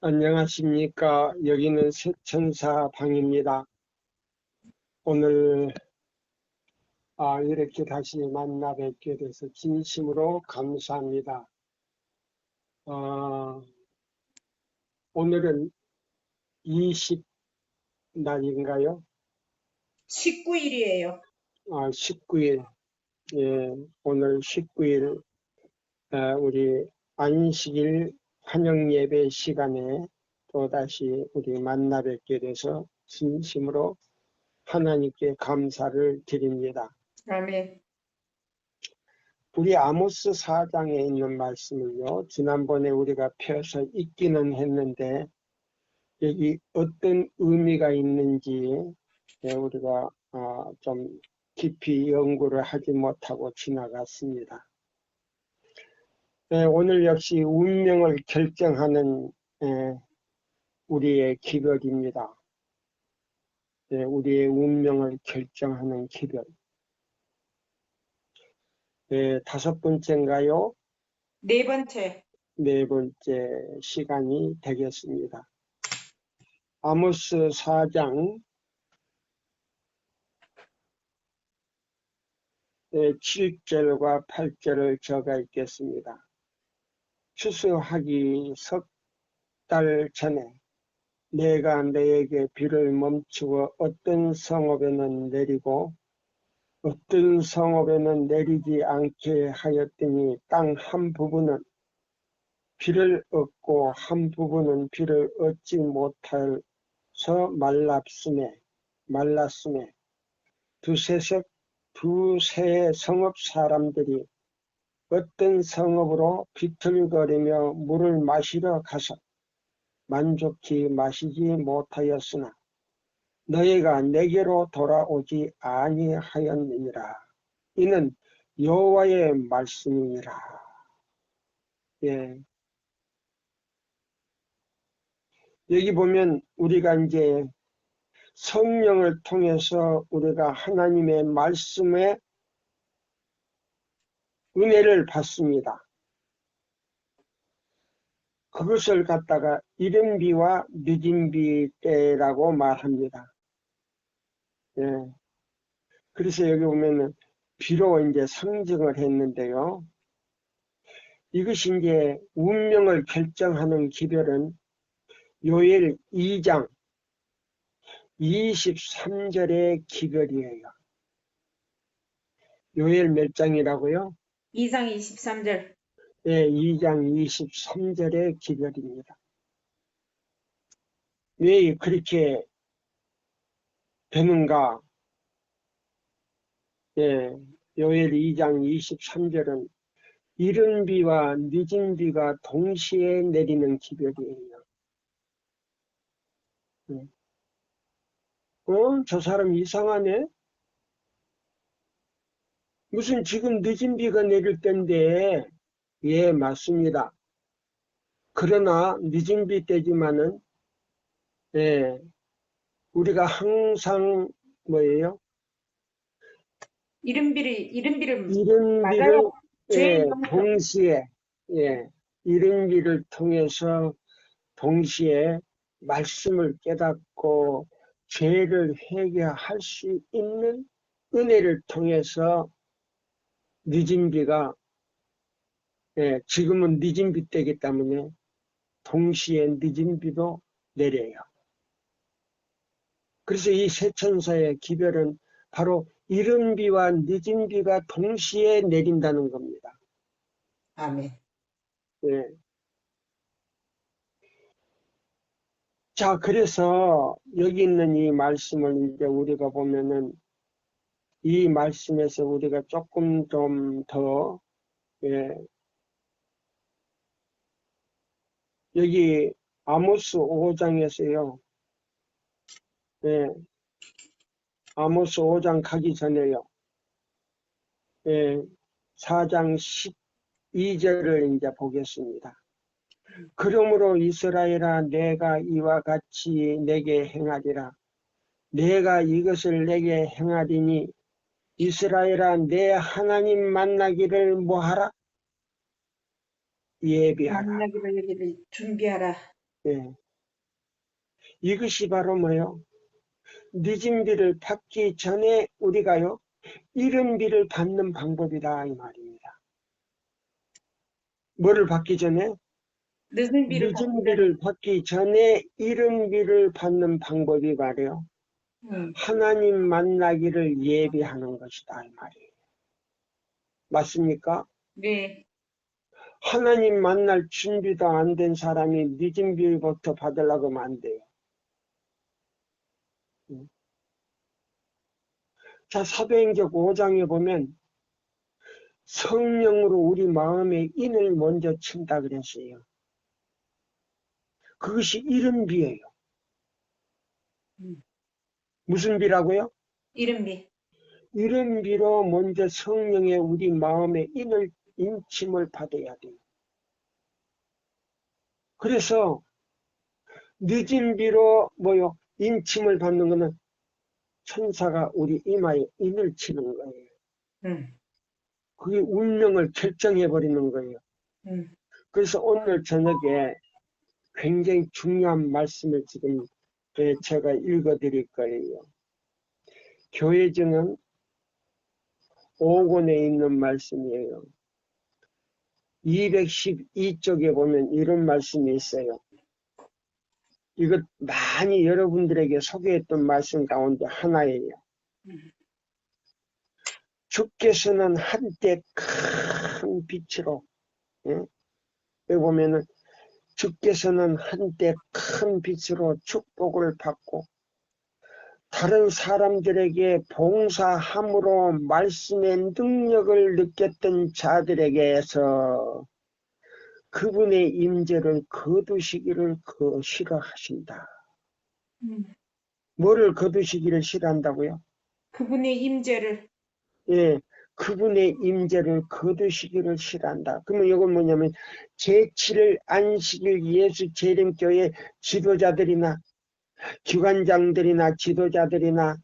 안녕하십니까. 여기는 세천사 방입니다. 오늘 이렇게 다시 만나 뵙게 돼서 진심으로 감사합니다. 오늘은 20날인가요? 19일이에요. 19일. 예, 오늘 19일 우리 안식일 환영예배 시간에 또다시 우리 만나 뵙게 돼서 진심으로 하나님께 감사를 드립니다. 아멘. 우리 아모스 4장에 있는 말씀을요, 지난번에 우리가 펴서 읽기는 했는데 여기 어떤 의미가 있는지 우리가 좀 깊이 연구를 하지 못하고 지나갔습니다. 오늘 역시 운명을 결정하는 우리의 기별입니다. 우리의 운명을 결정하는 기별. 5번째인가요? 네 번째. 네 번째 시간이 되겠습니다. 아모스 4장 7절과 8절을 적어 읽겠습니다. 추수하기 석 달 전에 내가 너에게 비를 멈추어 어떤 성읍에는 내리고 어떤 성읍에는 내리지 않게 하였더니 땅 한 부분은 비를 얻고 한 부분은 비를 얻지 못해서 말랐음에 두세 성읍 사람들이 어떤 성읍으로 비틀거리며 물을 마시러 가서 만족히 마시지 못하였으나 너희가 내게로 돌아오지 아니하였느니라. 이는 여호와의 말씀이니라. 예. 여기 보면 우리가 이제 성령을 통해서 우리가 하나님의 말씀에 은혜를 받습니다. 그것을 갖다가 이른 비와 늦은 비 때라고 말합니다. 예. 그래서 여기 보면은 비로 이제 상징을 했는데요. 이것이 이제 운명을 결정하는 기별은 요엘 2장 23절의 기별이에요. 요엘 몇 장이라고요? 2장 23절. 네, 2장 23절의 기별입니다. 왜 그렇게 되는가? 예, 요엘 2장 23절은 이른 비와 늦은 비가 동시에 내리는 기별이에요. 저 사람 이상하네? 무슨 지금 늦은 비가 내릴 때인데, 예, 맞습니다. 그러나 늦은 비 때지만은, 예, 우리가 항상 뭐예요? 이른 비를 이른 비를 제일 동시에, 이른 비를 통해서 동시에 말씀을 깨닫고 죄를 회개할 수 있는 은혜를 통해서 늦은 비가, 지금은 늦은 비 때이기 때문에 동시에 늦은 비도 내려요. 그래서 이 세천사의 기별은 바로 이른 비와 늦은 비가 동시에 내린다는 겁니다. 아멘. 예. 자, 그래서 여기 있는 이 말씀을 이제 우리가 보면은 이 말씀에서 우리가 조금 좀 더, 여기 아모스 5장에서요, 아모스 5장 가기 전에요, 4장 12절을 이제 보겠습니다. 그러므로 이스라엘아, 내가 이와 같이 내게 행하리라. 내가 이것을 내게 행하리니 이스라엘아, 내 하나님 만나기를 뭐하라? 예비하라. 만나기를 여기를 준비하라. 예. 이것이 바로 뭐요? 늦은 비를 받기 전에 우리가요, 이른 비를 받는 방법이다 이 말입니다. 뭐를 받기 전에? 늦은 비를 받기 늦은 전에. 비를 받기 전에 이른 비를 받는 방법이 말이에요. 하나님 만나기를 예비하는 것이다 이 말이에요. 맞습니까? 네. 하나님 만날 준비도 안 된 사람이 늦은 비부터 받으려고 하면 안 돼요. 자, 사도행전 5장에 보면 성령으로 우리 마음에 인을 먼저 친다 그랬어요. 그것이 이른 비예요. 무슨 비라고요? 이른 비. 이른 비로 먼저 성령의 우리 마음에 인을 인침을 받아야 돼요. 그래서 늦은 비로 뭐요? 인침을 받는 것은 천사가 우리 이마에 인을 치는 거예요. 그게 운명을 결정해버리는 거예요. 그래서 오늘 저녁에 굉장히 중요한 말씀을 지금 제가 읽어드릴 거예요. 교회증은 5권에 있는 말씀이에요. 212쪽에 보면 이런 말씀이 있어요. 이것 많이 여러분들에게 소개했던 말씀 가운데 하나예요. 주께서는 한때 큰 빛으로, 여기 보면은 주께서는 한때 큰 빛으로 축복을 받고 다른 사람들에게 봉사함으로 말씀의 능력을 느꼈던 자들에게서 그분의 임재를 거두시기를 싫어하신다. 뭐를 거두시기를 싫어한다고요? 그분의 임재를. 예, 그분의 임재를 거두시기를 싫어한다. 그러면 이건 뭐냐면 제7일 안식일 예수 재림교회 지도자들이나 기관장들이나 지도자들이나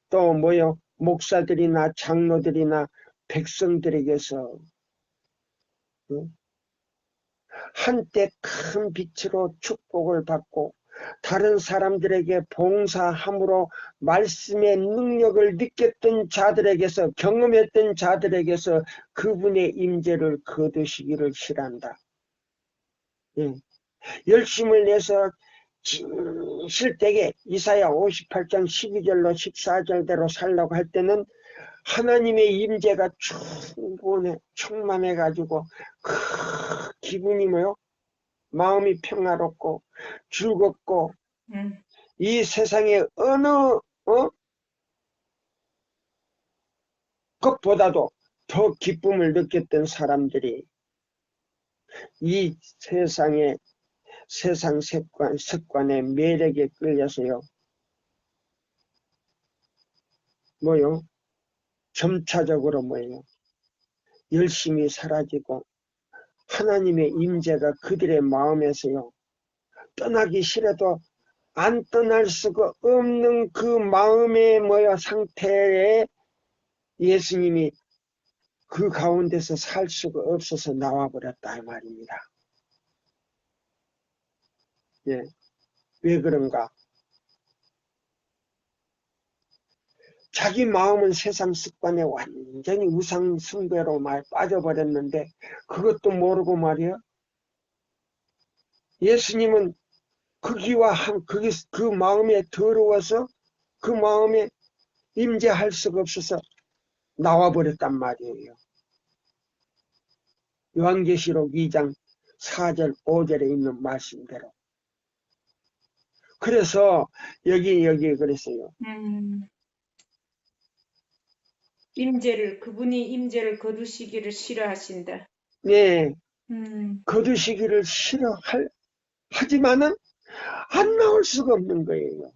또 뭐요 목사들이나 장로들이나 백성들에게서 한때 큰 빛으로 축복을 받고 다른 사람들에게 봉사함으로 말씀의 능력을 느꼈던 자들에게서 경험했던 자들에게서 그분의 임재를 거두시기를 싫어한다. 예. 열심을 내서 실되게 이사야 58장 12절로 14절대로 살라고 할 때는 하나님의 임재가 충만해가지고 기분이 뭐요? 마음이 평화롭고 즐겁고 이 세상에 어느 것보다도 더 기쁨을 느꼈던 사람들이 이 세상 습관의 매력에 끌려서요. 뭐요? 점차적으로 뭐예요? 열심히 사라지고 하나님의 임재가 그들의 마음에서요. 떠나기 싫어도 안 떠날 수가 없는 그 마음의 상태에 예수님이 그 가운데서 살 수가 없어서 나와버렸다 이 말입니다. 예. 왜 그런가? 자기 마음은 세상 습관에 완전히 우상 숭배로 빠져버렸는데 그것도 모르고 말이야. 예수님은 그 마음에 더러워서 그 마음에 임재할 수가 없어서 나와버렸단 말이에요. 요한계시록 2장 4절 5절에 있는 말씀대로. 그래서 여기 그랬어요. 그분이 임재를 거두시기를 싫어하신다. 네, 거두시기를 하지만은 안 나올 수가 없는 거예요.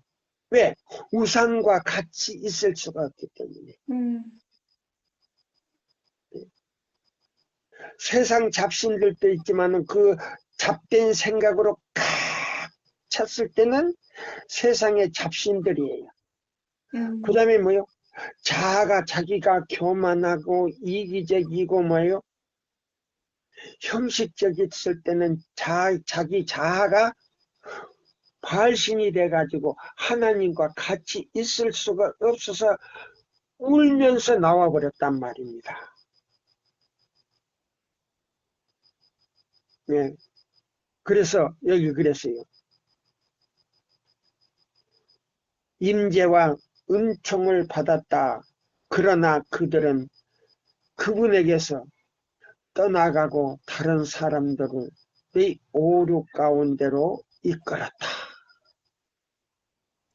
왜? 우상과 같이 있을 수가 없기 때문에. 세상 잡신들도 있지만은 그 잡된 생각으로 칵 찼을 때는 세상의 잡신들이에요. 그 다음에 뭐요? 자기가 교만하고 이기적이고 뭐요? 형식적이었을 때는 자기 자아가 발신이 돼가지고 하나님과 같이 있을 수가 없어서 울면서 나와버렸단 말입니다. 네. 그래서 여기 그랬어요. 임재와 은총을 받았다. 그러나 그들은 그분에게서 떠나가고 다른 사람들을 오류 가운데로 이끌었다.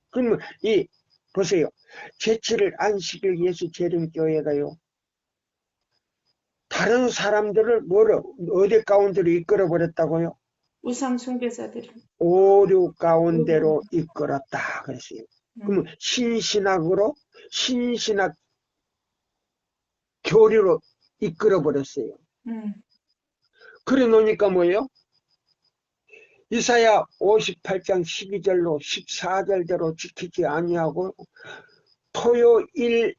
그러면 보세요. 제7일 안식일 예수 재림교회가요. 다른 사람들을 어디 가운데로 이끌어 버렸다고요? 우상 숭배자들. 오류 가운데로 이끌었다 그랬어요. 그러면 신신학 교리로 이끌어 버렸어요. 그래 놓으니까 뭐예요? 이사야 58장 12절로 14절대로 지키지 아니하고 토요일만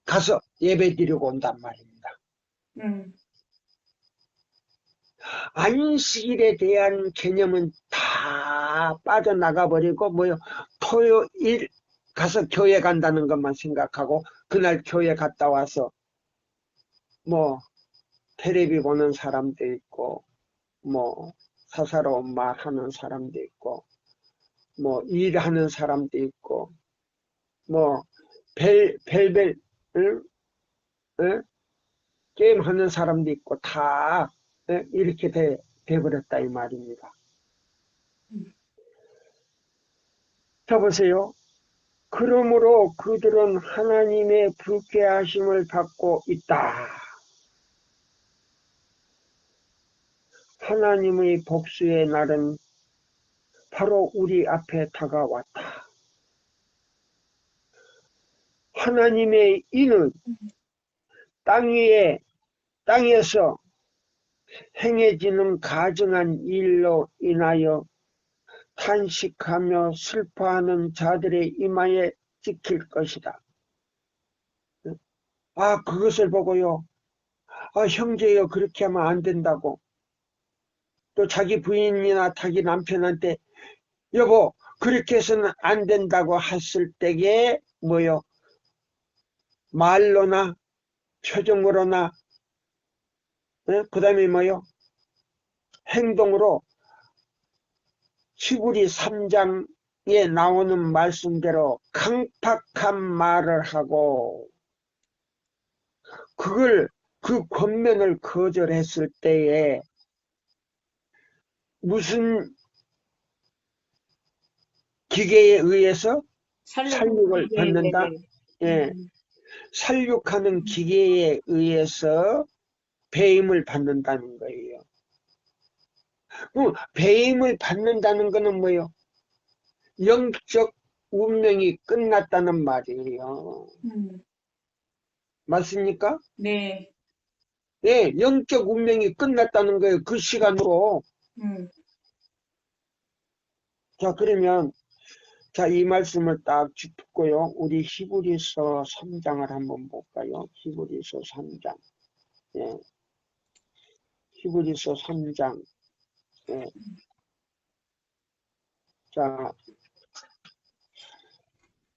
가서 예배 드리고 온단 말입니다. 안식일에 대한 개념은 다 빠져나가 버리고 토요일 가서 교회 간다는 것만 생각하고 그날 교회 갔다 와서 텔레비 보는 사람도 있고 사사로운 말 하는 사람도 있고 일하는 사람도 있고 벨벨 게임 하는 사람도 있고 다 이렇게 돼버렸다 이 말입니다. 자 보세요. 그러므로 그들은 하나님의 불쾌하심을 받고 있다. 하나님의 복수의 날은 바로 우리 앞에 다가왔다. 하나님의 이는 땅에서 행해지는 가증한 일로 인하여 탄식하며 슬퍼하는 자들의 이마에 찍힐 것이다. 그것을 보고요. 형제여 그렇게 하면 안 된다고. 또 자기 부인이나 자기 남편한테 여보 그렇게 해서는 안 된다고 했을 때에 말로나 표정으로나 그 다음에 행동으로 히브리 3장에 나오는 말씀대로 강팍한 말을 하고 그 권면을 거절했을 때에 무슨 기계에 의해서 살육을 받는다? 예. 살육하는 기계에 의해서 배임을 받는다는 거예요. 배임을 받는다는 것은 뭐예요? 영적 운명이 끝났다는 말이에요. 맞습니까? 네. 예, 영적 운명이 끝났다는 거예요. 그 시간으로. 자, 그러면 이 말씀을 딱 짚고요. 우리 히브리서 3장을 한번 볼까요? 히브리서 3장. 예. 히브리서 3장. 예. 자,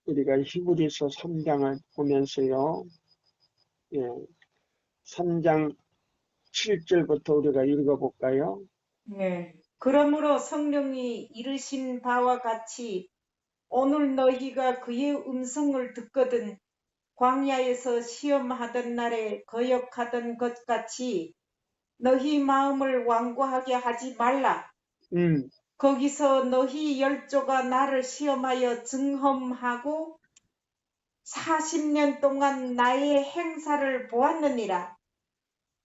우리가 히브리서 3장을 보면서요. 예. 3장 7절부터 우리가 읽어볼까요? 네. 그러므로 성령이 이르신 바와 같이 오늘 너희가 그의 음성을 듣거든 광야에서 시험하던 날에 거역하던 것 같이 너희 마음을 완고하게 하지 말라. 거기서 너희 열조가 나를 시험하여 증험하고 40년 동안 나의 행사를 보았느니라.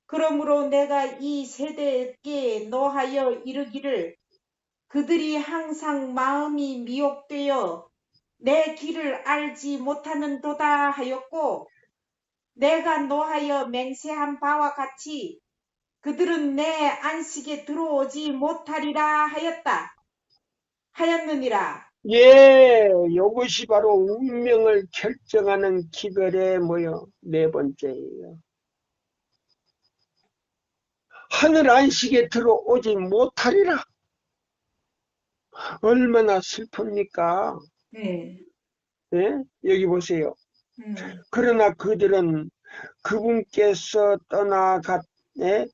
그러므로 내가 이 세대에게 노하여 이르기를 그들이 항상 마음이 미혹되어 내 길을 알지 못하는도다 하였고 내가 노하여 맹세한 바와 같이 그들은 내 안식에 들어오지 못하리라 하였느니라. 예, 이것이 바로 운명을 결정하는 기별의 네 번째예요. 하늘 안식에 들어오지 못하리라. 얼마나 슬픕니까? 네. 예? 여기 보세요. 음. 그러나 그들은 그분께서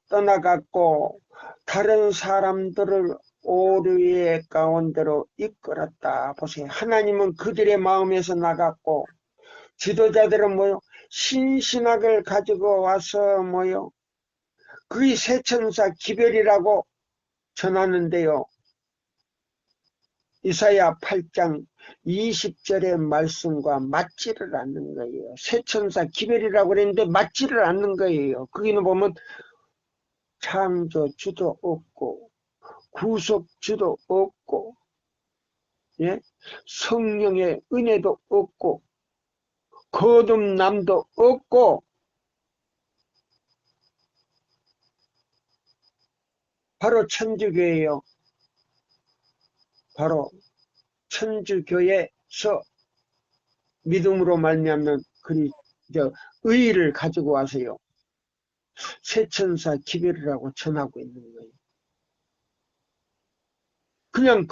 떠나갔고 다른 사람들을 오류의 가운데로 이끌었다. 보세요. 하나님은 그들의 마음에서 나갔고 지도자들은 뭐요? 신신학을 가지고 와서 뭐요? 그의 새천사 기별이라고 전하는데요. 이사야 8장 20절의 말씀과 맞지를 않는 거예요. 새천사 기별이라고 그랬는데 맞지를 않는 거예요. 거기는 보면 창조주도 없고 구속주도 없고, 예? 성령의 은혜도 없고 거듭남도 없고, 바로 천주교예요. 바로 천주교에서 믿음으로 말미암는 의의를 가지고 와서요, 새천사 기별이라고 전하고 있는 거예요. 그냥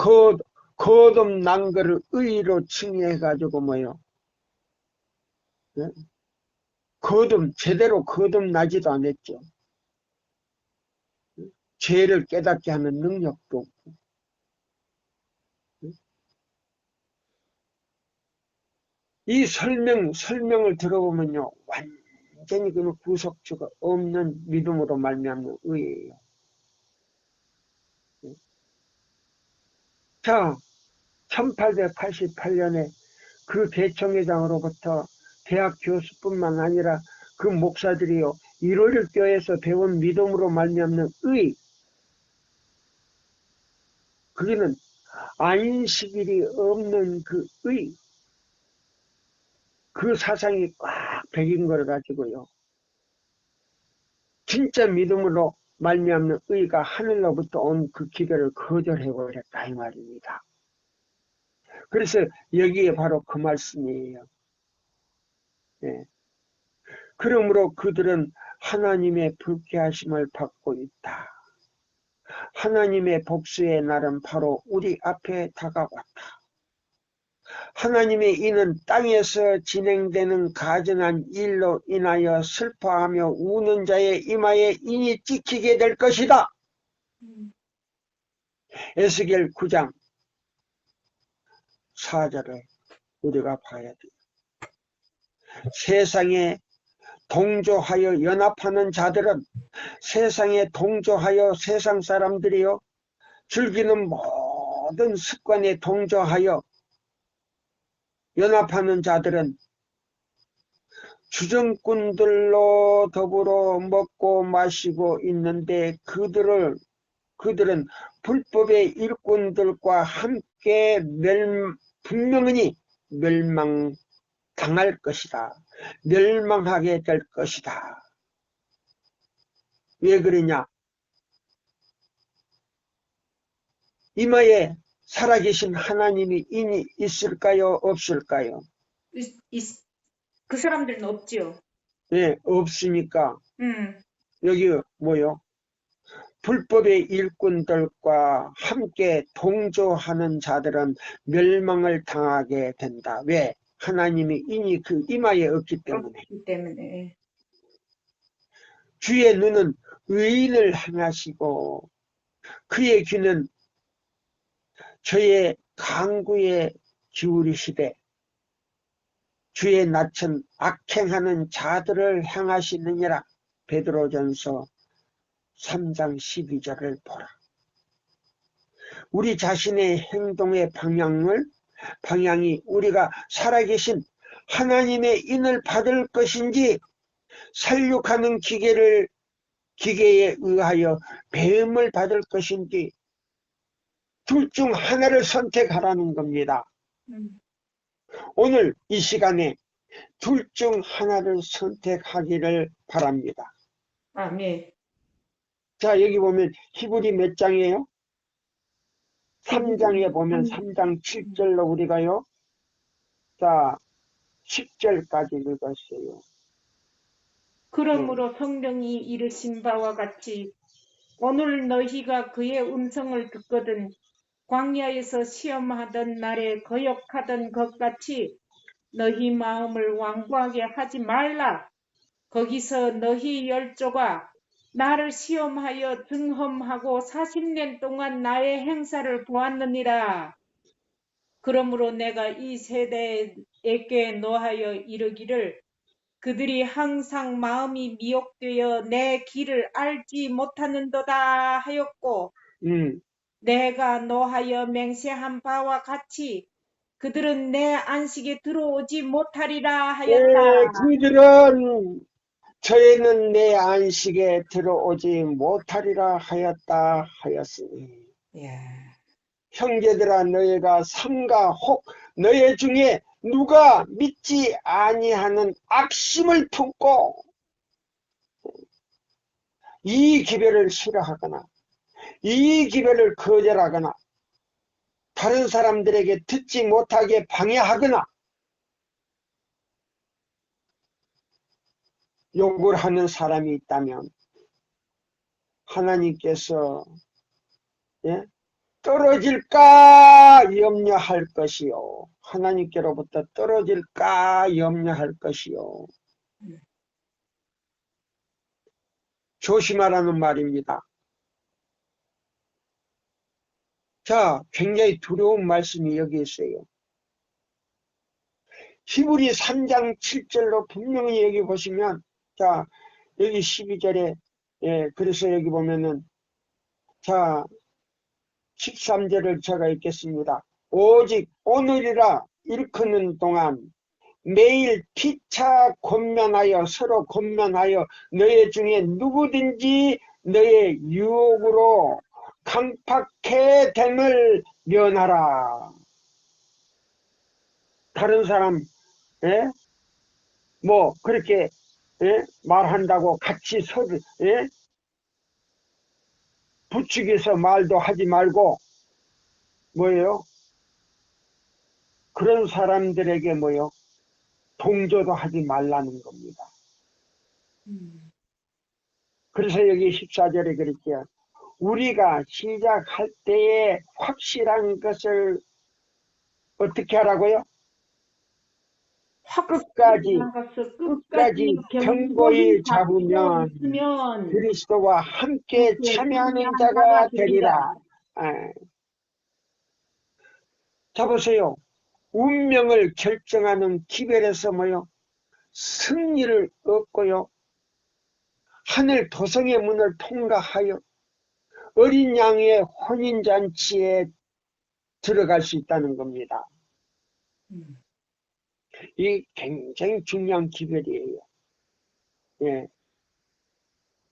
거듭난 거를 의의로 칭해가지고 뭐요, 예? 제대로 거듭나지도 않았죠. 죄를 깨닫게 하는 능력도 없고. 이 설명을 들어보면요, 완전히 그 구속주가 없는 믿음으로 말미암는 의예요. 자, 1888년에 그 대청회장으로부터 대학 교수뿐만 아니라 그 목사들이요, 1월 교회에서 배운 믿음으로 말미암는 의, 거기는 안식일이 없는 그 의, 그 사상이 꽉 배긴 걸 가지고요, 진짜 믿음으로 말미암는 의가 하늘로부터 온 그 기도를 거절해버렸다 이 말입니다. 그래서 여기에 바로 그 말씀이에요. 예. 그러므로 그들은 하나님의 불쾌하심을 받고 있다. 하나님의 복수의 날은 바로 우리 앞에 다가왔다. 하나님의 이는 땅에서 진행되는 가증한 일로 인하여 슬퍼하며 우는 자의 이마에 인이 찍히게 될 것이다. 에스겔 9장 4절을 우리가 봐야 돼요. 세상에 동조하여 연합하는 자들은, 세상에 동조하여 세상 사람들이요, 즐기는 모든 습관에 동조하여 연합하는 자들은 주정꾼들로 더불어 먹고 마시고 있는데 그들은 불법의 일꾼들과 함께 분명히 멸망당할 것이다. 멸망하게 될 것이다. 왜 그러냐? 이마에 살아계신 하나님이 인이 있을까요? 없을까요? 그 사람들은 없지요. 네, 없으니까 음. 여기 뭐요? 불법의 일꾼들과 함께 동조하는 자들은 멸망을 당하게 된다. 왜? 하나님이 인이 그 이마에 없기 때문에. 없기 때문에. 주의 눈은 의인을 향하시고 그의 귀는 저의 강구에 기울이시되 주의 낯은 악행하는 자들을 향하시느니라. 베드로전서 3장 12절을 보라. 우리 자신의 행동의 방향이 우리가 살아계신 하나님의 인을 받을 것인지, 살육하는 기계에 의하여 배임을 받을 것인지, 둘 중 하나를 선택하라는 겁니다. 오늘 이 시간에 둘 중 하나를 선택하기를 바랍니다. 아멘. 자, 여기 보면 히브리 몇 장이에요? 3장에 보면 3장 7절로 우리가요, 자 10절까지 읽었어요. 그러므로 성령이 이르신 바와 같이 오늘 너희가 그의 음성을 듣거든 광야에서 시험하던 날에 거역하던 것 같이 너희 마음을 완고하게 하지 말라. 거기서 너희 열조가 나를 시험하여 등험하고 40년 동안 나의 행사를 보았느니라. 그러므로 내가 이 세대에게 노하여 이르기를 그들이 항상 마음이 미혹되어 내 길을 알지 못하는도다 하였고 내가 노하여 맹세한 바와 같이 그들은 내 안식에 들어오지 못하리라 하였다. 그들은 저희는 내 안식에 들어오지 못하리라 하였다 하였으니 예. 형제들아 너희가 삼가 혹 너희 중에 누가 믿지 아니하는 악심을 품고 이 기별을 싫어하거나 이 기별을 거절하거나 다른 사람들에게 듣지 못하게 방해하거나 욕을 하는 사람이 있다면 하나님께서 떨어질까 염려할 것이요. 하나님께로부터 떨어질까 염려할 것이요. 조심하라는 말입니다. 자, 굉장히 두려운 말씀이 여기 있어요. 히브리 3장 7절로 분명히 여기 보시면, 자, 여기 12절에, 그래서 여기 보면은, 자, 13절을 제가 읽겠습니다. 오직 오늘이라 일컫는 동안 매일 피차 권면하여 서로 권면하여 너희 중에 누구든지 너의 유혹으로 강팍해 됨을 면하라. 다른 사람 뭐 그렇게 말한다고 같이 서로 부추겨서 말도 하지 말고 뭐예요? 그런 사람들에게 뭐요? 동조도 하지 말라는 겁니다. 그래서 여기 14절에 그랬죠. 우리가 시작할 때에 확실한 것을 어떻게 하라고요? 끝까지 견고히 잡으면 그리스도와 함께 참여하는 자가 되리라. 자 보세요. 운명을 결정하는 기별에서 뭐요? 승리를 얻고요. 하늘 도성의 문을 통과하여 어린 양의 혼인잔치에 들어갈 수 있다는 겁니다. 이 굉장히 중요한 기별이에요. 예.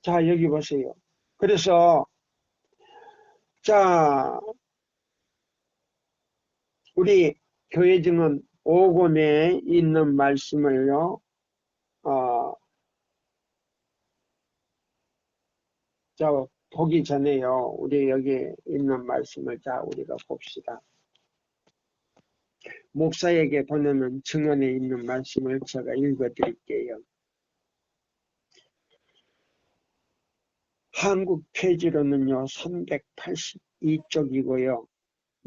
자, 여기 보세요. 그래서, 자, 우리 교회 증언 5권에 있는 말씀을요, 자, 보기 전에요, 우리 여기 있는 말씀을 자, 우리가 봅시다. 목사에게 보내는 증언에 있는 말씀을 제가 읽어 드릴게요. 한국 표지로는요 382쪽이고요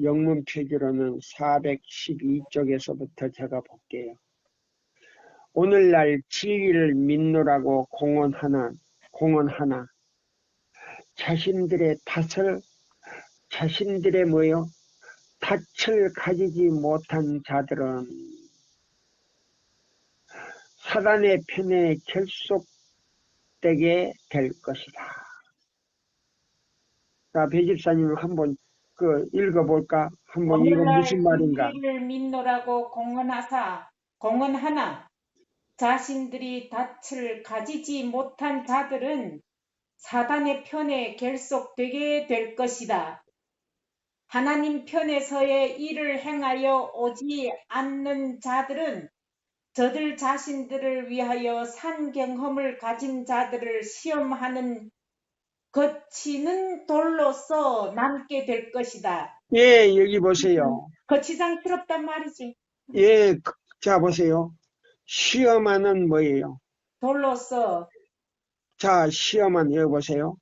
영문 표지로는 412쪽에서부터 제가 볼게요. 오늘날 진리를 믿노라고 공언하나 자신들의 자신들의 뭐요? 닻을 가지지 못한 자들은 사단의 편에 결속되게 될 것이다. 자, 배집사님 한번 읽어볼까? 한번 이거 무슨 말인가? 진리를 믿노라고 공언하나 자신들이 닻을 가지지 못한 자들은 사단의 편에 결속되게 될 것이다. 하나님 편에서의 일을 행하여 오지 않는 자들은 저들 자신들을 위하여 산 경험을 가진 자들을 시험하는 거치는 돌로서 남게 될 것이다. 예, 여기 보세요. 거치장스럽단 말이지. 예, 자 보세요. 시험하는 뭐예요? 돌로서. 자, 시험은 여기 보세요.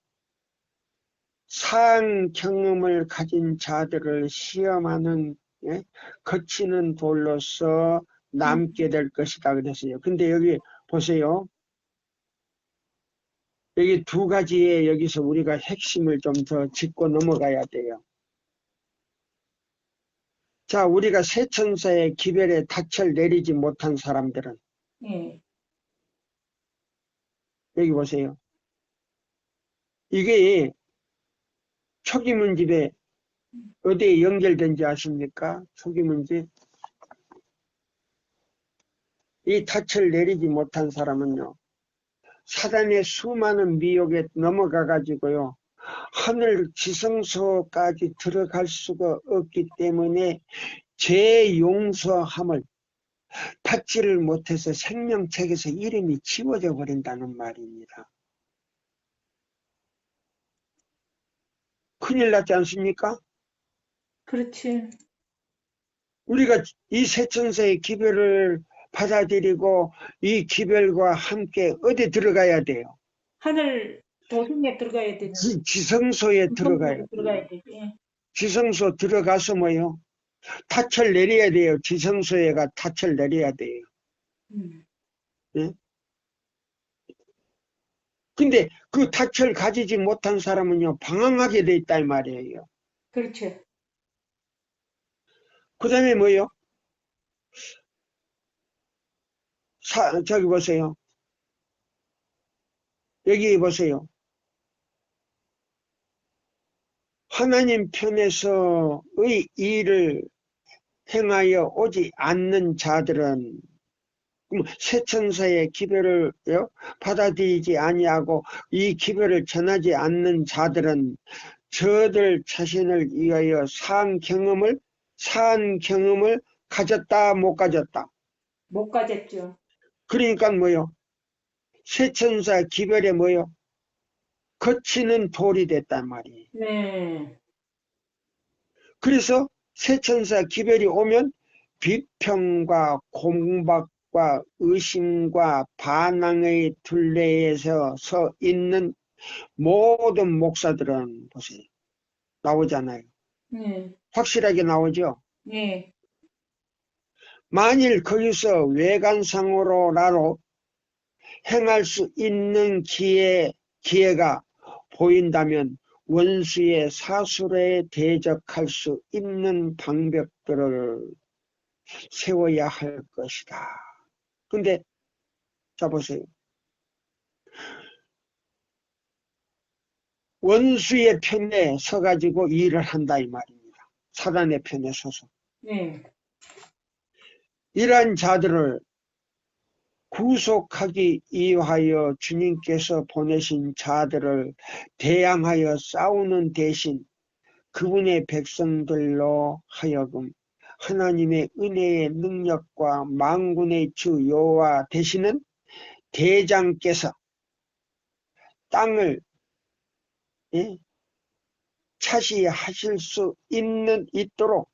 상 경험을 가진 자들을 시험하는 거치는 돌로서 남게 될 것이다 그랬어요. 근데 여기 보세요. 여기 두 가지에 여기서 우리가 핵심을 좀 더 짚고 넘어가야 돼요. 자, 우리가 세천사의 기별에 닻을 내리지 못한 사람들은 예. 여기 보세요. 이게 초기문집에 어디에 연결된지 아십니까? 초기문집. 이 닻을 내리지 못한 사람은요. 사단의 수많은 미혹에 넘어가 가지고요. 하늘 지성소까지 들어갈 수가 없기 때문에 죄 용서함을 받지를 못해서 생명책에서 이름이 지워져 버린다는 말입니다. 큰일 났지 않습니까? 그렇지. 우리가 이 세천사의 기별을 받아들이고 이 기별과 함께 어디 들어가야 돼요? 하늘 도성에 들어가야 되는. 지성소에 들어가야 돼요. 들어가야 돼. 예. 지성소 들어가서 뭐요? 닻을 내려야 돼요. 지성소에가 닻을 내려야 돼요. 예? 근데 그 닻을 가지지 못한 사람은요, 방황하게 돼 있다 이 말이에요. 그렇죠. 그 다음에 뭐요? 저기 보세요. 여기 보세요. 하나님 편에서의 일을 행하여 오지 않는 자들은 세천사의 기별을 받아들이지 아니하고 이 기별을 전하지 않는 자들은 저들 자신을 위하여 산 경험을 가졌다 못 가졌다. 못 가졌죠. 그러니까 뭐요? 세천사 기별에 뭐요? 거치는 돌이 됐단 말이에요. 네. 그래서 세천사 기별이 오면 비평과 공박과 의심과 반항의 둘레에서 서 있는 모든 목사들은 보세요. 나오잖아요. 네. 확실하게 나오죠. 네. 만일 거기서 외관상으로라도 행할 수 있는 기회가 보인다면 원수의 사술에 대적할 수 있는 방벽들을 세워야 할 것이다. 근데 자 보세요. 원수의 편에 서가지고 일을 한다 이 말입니다. 사단의 편에 서서. 네. 이러한 자들을 구속하기 위하여 주님께서 보내신 자들을 대항하여 싸우는 대신 그분의 백성들로 하여금 하나님의 은혜의 능력과 만군의 주 여호와 되시는 대장께서 땅을 차지하실 수 있도록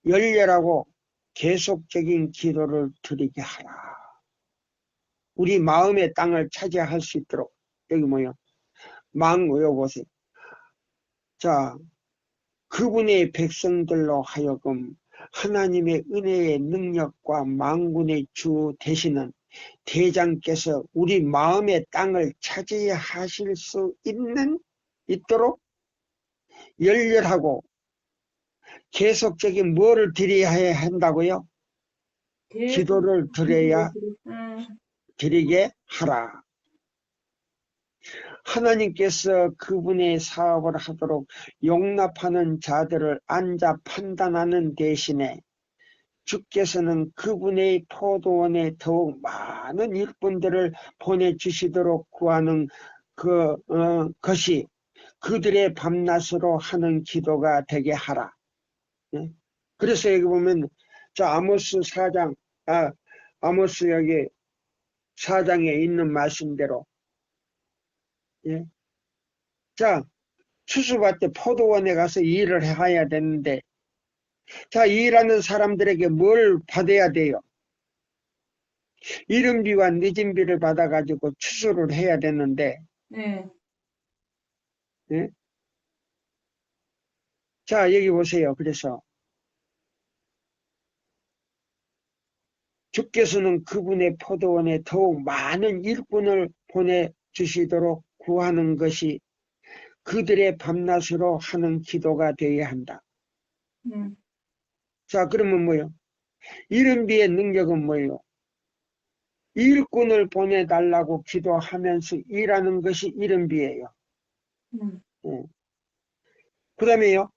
열렬하고 계속적인 기도를 드리게 하라. 우리 마음의 땅을 차지할 수 있도록. 여기 뭐요? 외워보세요. 자, 그분의 백성들로 하여금 하나님의 은혜의 능력과 만군의 주 되시는 대장께서 우리 마음의 땅을 차지하실 수 있도록 열렬하고 계속적인 뭐를 드려야 한다고요? 기도를 드리게 하라. 하나님께서 그분의 사업을 하도록 용납하는 자들을 앉아 판단하는 대신에 주께서는 그분의 포도원에 더욱 많은 일꾼들을 보내주시도록 구하는 것이 그들의 밤낮으로 하는 기도가 되게 하라. 그래서 여기 보면 저 아모스 4장, 아모스 여기 4장에 있는 말씀대로 자, 추수밭 때 포도원에 가서 일을 해야 되는데 자, 일하는 사람들에게 뭘 받아야 돼요? 이른비와 늦은비를 받아가지고 추수를 해야 되는데 네. 자, 여기 보세요. 그래서 주께서는 그분의 포도원에 더욱 많은 일꾼을 보내주시도록 구하는 것이 그들의 밤낮으로 하는 기도가 되어야 한다. 자, 그러면 뭐요? 이른비의 능력은 뭐예요? 일꾼을 보내달라고 기도하면서 일하는 것이 이른비예요. 그 다음에요,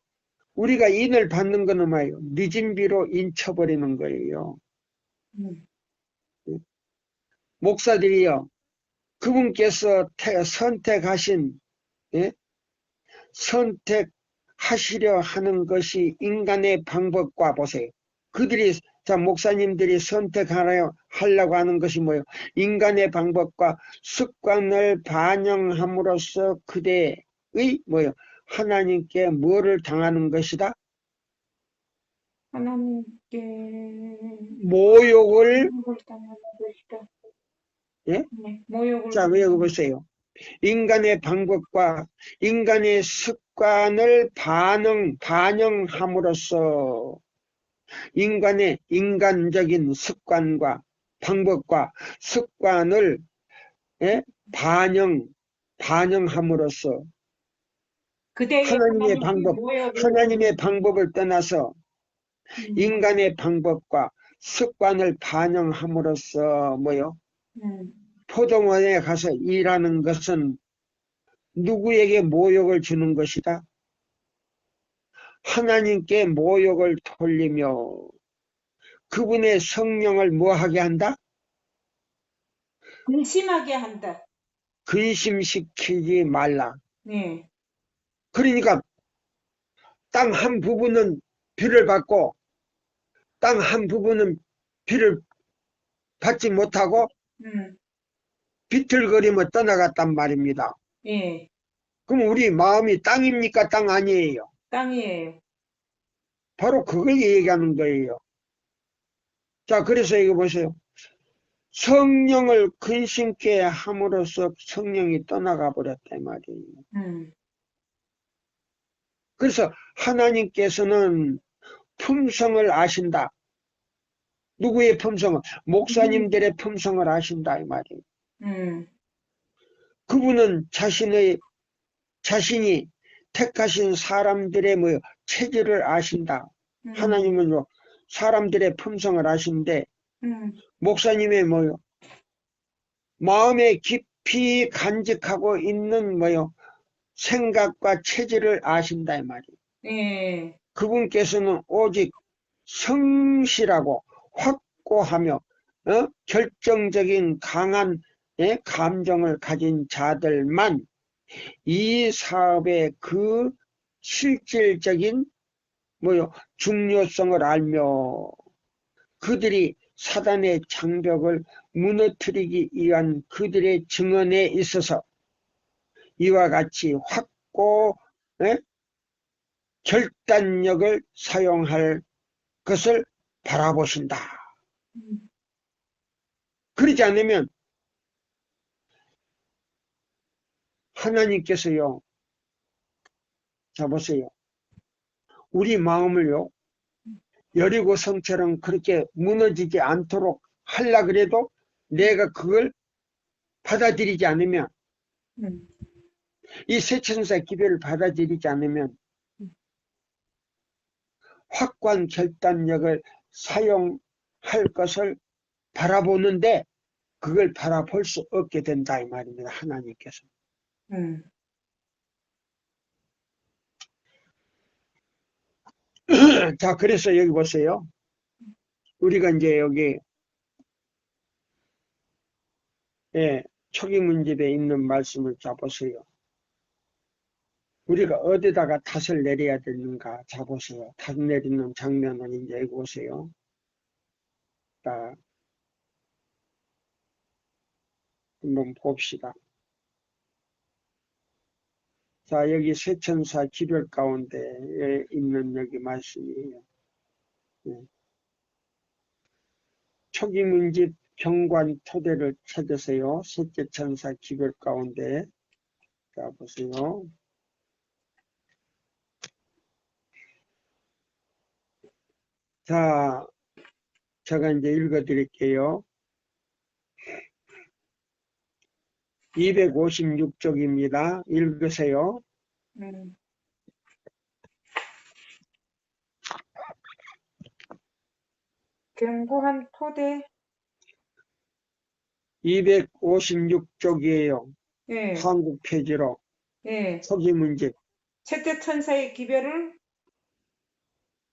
우리가 인을 받는 거는 뭐예요? 늦은 비로 인 쳐버리는 거예요. 목사들이요, 그분께서 선택하신, 예? 선택하시려 하는 것이 인간의 방법과 보세요. 그들이, 자, 목사님들이 선택하려고 하는 것이 뭐예요? 인간의 방법과 습관을 반영함으로써 그대의 뭐예요? 하나님께 뭐를 당하는 것이다? 하나님께 모욕을, 모욕을 당하는 것이다. 예? 네, 모욕을 자, 왜 이거 보세요. 인간의 방법과 인간의 습관을 반영함으로써 인간의 인간적인 습관과 방법과 습관을, 예? 반영함으로써 그대의 하나님의 하나님께 방법, 모욕을 하나님의 방법을 떠나서 음, 인간의 방법과 습관을 반영함으로써 뭐요? 음. 포도원에 가서 일하는 것은 누구에게 모욕을 주는 것이다? 하나님께 모욕을 돌리며 그분의 성령을 뭐하게 한다? 근심하게 한다. 근심시키지 말라. 네, 그러니까 땅 한 부분은 비를 받고 땅 한 부분은 비를 받지 못하고 음, 비틀거리며 떠나갔단 말입니다. 예, 그럼 우리 마음이 땅입니까? 땅 아니에요. 땅이에요. 바로 그걸 얘기하는 거예요. 자, 그래서 이거 보세요. 성령을 근심케 함으로써 성령이 떠나가 버렸단 말이에요. 음, 그래서 하나님께서는 품성을 아신다. 누구의 품성을? 목사님들의 품성을 아신다 이 말이에요. 음, 그분은 자신이 택하신 사람들의 뭐 체질을 아신다. 음, 하나님은 뭐 사람들의 품성을 아신데 음, 목사님의 뭐요? 마음에 깊이 간직하고 있는 뭐요? 생각과 체질을 아신다 이 말이에요. 예, 그분께서는 오직 성실하고 확고하며 결정적인 강한 감정을 가진 자들만 이 사업의 그 실질적인 뭐요 중요성을 알며 그들이 사단의 장벽을 무너뜨리기 위한 그들의 증언에 있어서 이와 같이 확고 결단력을 사용할 것을 바라보신다. 음, 그러지 않으면 하나님께서요, 자 보세요. 우리 마음을요, 여리고 성처럼 그렇게 무너지지 않도록 하려 그래도 내가 그걸 받아들이지 않으면, 음, 이 세천사 기별을 받아들이지 않으면 확고한 결단력을 사용할 것을 바라보는데 그걸 바라볼 수 없게 된다 이 말입니다. 하나님께서. 음, 자, 그래서 여기 보세요. 우리가 이제 여기 초기문집에 있는 말씀을 잡으세요. 우리가 어디다가 탓을 내려야 되는가 잡으세요. 탓 내리는 장면은 이제 여기 보세요. 자, 한번 봅시다. 자, 여기 세천사 기별 가운데 있는 여기 말씀이에요. 초기문집 경관 토대를 찾으세요. 셋째 천사 기별 가운데. 자, 보세요. 자, 제가 이제 읽어 드릴게요. 256쪽입니다. 읽으세요. 음. 견고한 토대. 256쪽이에요. 예, 한국 표지로. 예. 초기 문제. 셋째 천사의 기별을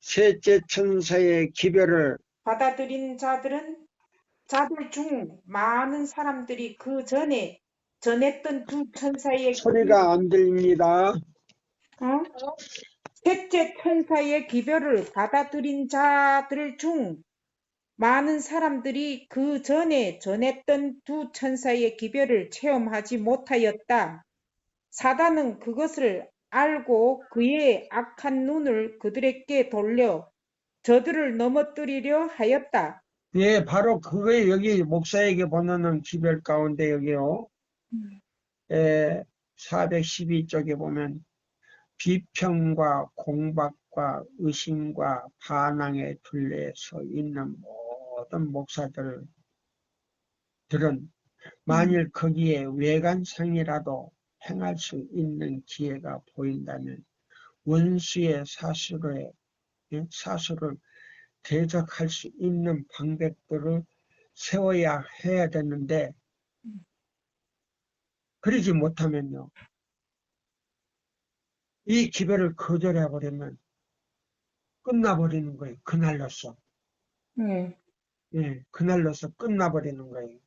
셋째 천사의 기별을 받아들인 자들 중 많은 사람들이 그 전에 전했던 두 천사의 소리가 안 들립니다. 어? 셋째 천사의 기별을 받아들인 자들 중 많은 사람들이 그 전에 전했던 두 천사의 기별을 체험하지 못하였다. 사단은 그것을 알고 그의 악한 눈을 그들에게 돌려 저들을 넘어뜨리려 하였다. 예, 바로 그거에 여기 목사에게 보내는 기별 가운데 여기요. 412쪽에 보면 비평과 공박과 의심과 반항의 둘레에 서 있는 모든 목사들은 만일 거기에 외관상이라도 행할 수 있는 기회가 보인다면 원수의 사수를 대적할 수 있는 방법들을 세워야 해야 되는데 그러지 못하면요. 이 기별을 거절해버리면 끝나버리는 거예요. 그날로서. 네. 예, 그날로서 끝나버리는 거예요.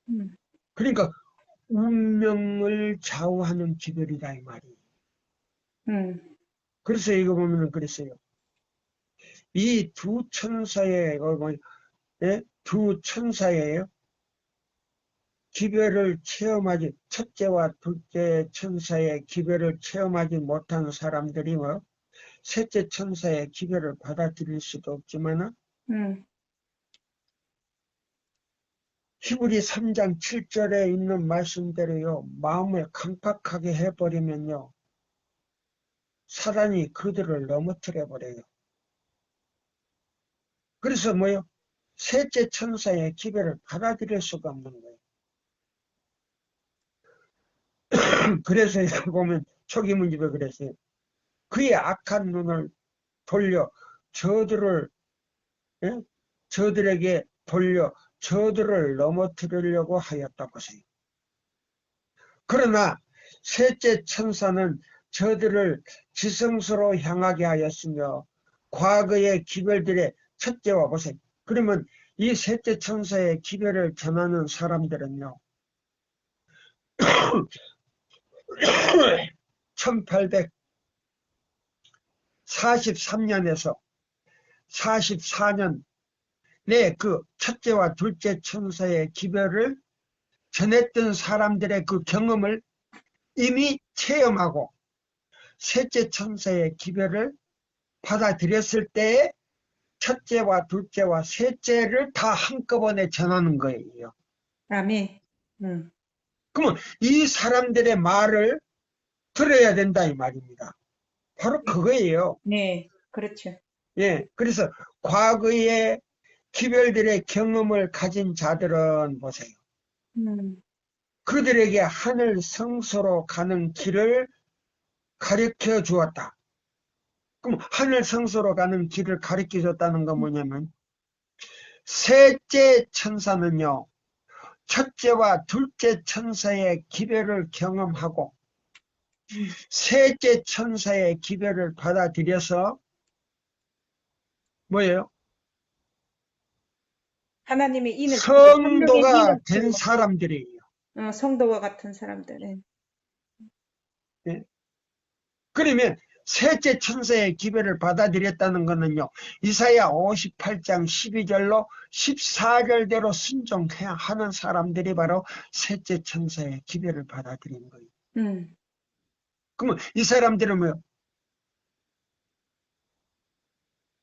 음. 그러니까 운명을 좌우하는 기별이다 이 말이에요. 그래서 이거 보면은 그랬어요. 이 두 천사의 두 천사예요. 기별을 체험하지 첫째와 둘째 천사의 기별을 체험하지 못한 사람들이 셋째 천사의 기별을 받아들일 수도 없지만 히브리 3장 7절에 있는 말씀대로요. 마음을 강팍하게 해버리면요. 사단이 그들을 넘어뜨려 버려요. 그래서 셋째 천사의 기별을 받아들일 수가 없는 거예요. 그래서 보면 초기 문집에 그랬어요. 그의 악한 눈을 돌려 저들에게 돌려 저들을 넘어뜨리려고 하였다고 하세요. 그러나 셋째 천사는 저들을 지성소로 향하게 하였으며 과거의 기별들의 첫째와 보세요. 그러면 이 셋째 천사의 기별을 전하는 사람들은요. 1843년에서 44년 내 그 첫째와 둘째 천사의 기별을 전했던 사람들의 그 경험을 이미 체험하고 셋째 천사의 기별을 받아들였을 때에 첫째와 둘째와 셋째를 다 한꺼번에 전하는 거예요. 아멘. 그러면 이 사람들의 말을 들어야 된다 이 말입니다. 바로 그거예요. 네, 그렇죠. 예, 그래서 과거의 기별들의 경험을 가진 자들은 보세요. 그들에게 하늘 성소로 가는 길을 가르쳐 주었다. 그럼 하늘 성소로 가는 길을 가르쳐 줬다는 건 뭐냐면 셋째 천사는요. 첫째와 둘째 천사의 기별을 경험하고 셋째 천사의 기별을 받아들여서 뭐예요? 하나님의 인을 성도가 된 사람들이에요. 성도와 같은 사람들. 네? 그러면 셋째 천사의 기별을 받아들였다는 것은요. 이사야 58장 12절로 14절대로 순종해야 하는 사람들이 바로 셋째 천사의 기별을 받아들인 거예요. 그러면 이 사람들은 뭐예요?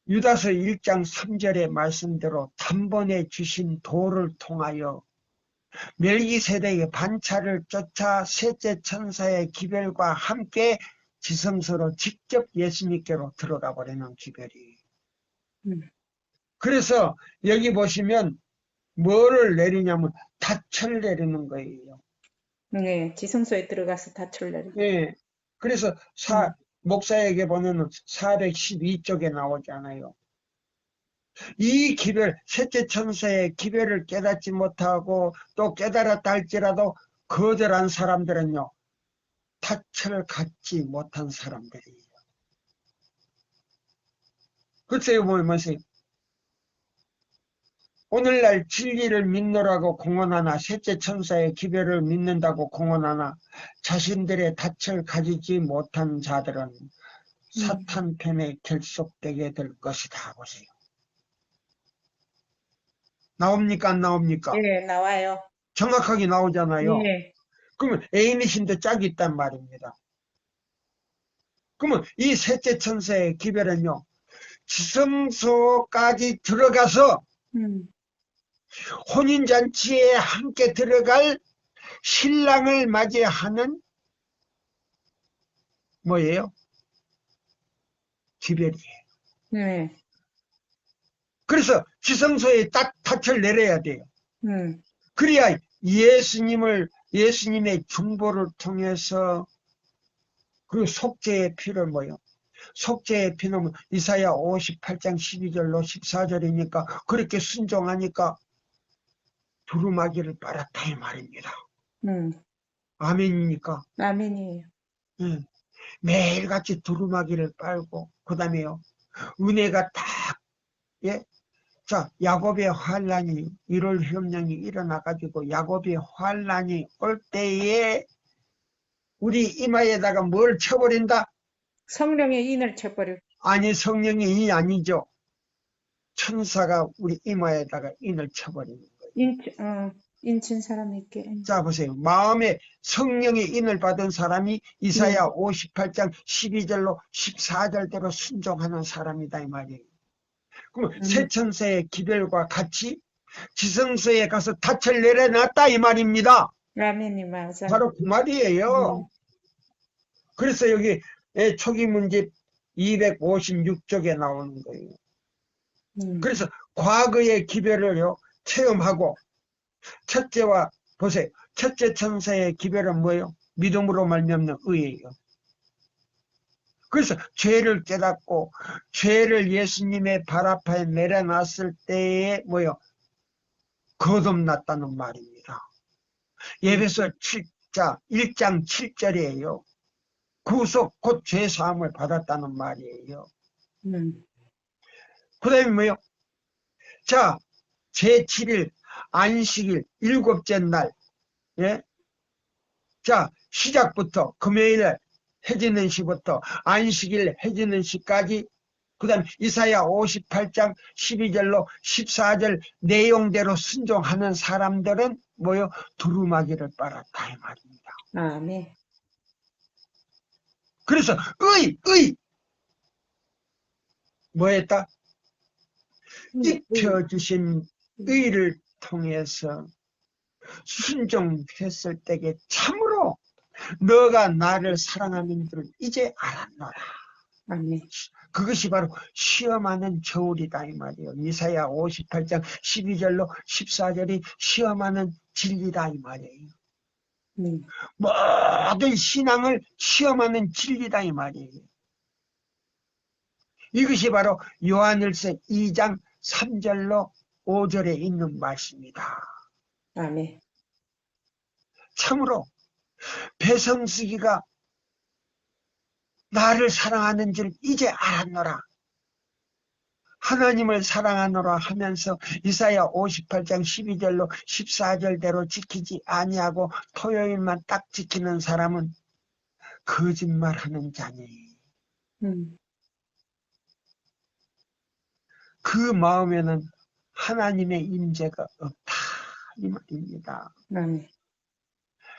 유다서 1장 3절의 말씀대로 단번에 주신 도를 통하여 멜기세덱의 반차를 쫓아 셋째 천사의 기별과 함께 지성소로 직접 예수님께로 들어가 버리는 기별이에요. 그래서 여기 보시면 뭐를 내리냐면 닻을 내리는 거예요. 네, 지성소에 들어가서 닻을 내리. 예. 그래서 목사에게 보면 412쪽에 나오잖아요. 이 기별, 셋째 천사의 기별을 깨닫지 못하고 또 깨달았다 할지라도 거절한 사람들은요, 닻을 갖지 못한 사람들이에요. 글쎄요, 뭐세요? 오늘날 진리를 믿노라고 공언하나 셋째 천사의 기별을 믿는다고 공언하나 자신들의 닻을 가지지 못한 자들은 사탄 편에 결속되게 될 것이다. 보세요. 나옵니까 안 나옵니까? 예, 나와요. 정확하게 나오잖아요. 예. 그러면 애인이신데 짝이 있단 말입니다. 그러면 이 셋째 천사의 기별은요, 지성소까지 들어가서 혼인잔치에 함께 들어갈 신랑을 맞이하는 뭐예요? 기별이에요. 네. 그래서 지성소에 딱 닻을 내려야 돼요. 그래야 예수님의 중보를 통해서 그 속죄의 피를 뭐요? 속죄의 피는 이사야 58장 12절로 14절이니까 그렇게 순종하니까 두루마기를 빨았다 이 말입니다. 아멘이니까. 아멘이에요. 매일같이 두루마기를 빨고 그 다음에요. 은혜가 딱 예? 자, 야곱의 환란이 1월 혁명이 일어나가지고 야곱의 환란이 올 때에 우리 이마에다가 뭘 쳐버린다? 성령의 인을 쳐버려. 아니 성령의 인이 아니죠. 천사가 우리 이마에다가 인을 쳐버리는 거예요. 인친 사람이 있게. 자 보세요. 마음에 성령의 인을 받은 사람이 이사야 58장 12절로 14절대로 순종하는 사람이다 이 말이에요. 그럼 새 천사의 기별과 같이 지성소에 가서 닻을 내려놨다 이 말입니다. 아멘이 맞아. 바로 그 말이에요. 그래서 여기 초기 문집 256쪽에 나오는 거예요. 그래서 과거의 기별을요 체험하고 첫째와 보세요. 첫째 천사의 기별은 뭐예요? 믿음으로 말미암는 의예요. 그래서 죄를 깨닫고 죄를 예수님의 발 앞에 내려놨을 때에 뭐요? 거듭났다는 말입니다. 에베소 1장 7절이에요. 구속 곧 죄사함을 받았다는 말이에요. 그 다음에 뭐요? 자, 제7일 안식일 7째 날, 예? 자, 시작부터 금요일 해지는 시부터 안식일 해지는 시까지 그 다음 이사야 58장 12절로 14절 내용대로 순종하는 사람들은 뭐요? 두루마기를 빨았다 이 말입니다. 아멘. 그래서 뭐했다? 입혀주신 의를 통해서 순종했을 때에 참으로 너가 나를 사랑하는 줄 이제 알았노라. 아멘. 그것이 바로 시험하는 저울이다 이 말이에요. 이사야 58장 12절로 14절이 시험하는 진리다 이 말이에요. 모든 신앙을 시험하는 진리다 이 말이에요. 이것이 바로 요한일서 2장 3절로 5절에 있는 말씀이다. 아멘. 참으로 배성수기가 나를 사랑하는 줄 이제 알았노라. 하나님을 사랑하노라 하면서 이사야 58장 12절로 14절대로 지키지 아니하고 토요일만 딱 지키는 사람은 거짓말하는 자니. 그 마음에는 하나님의 임재가 없다 이 말입니다.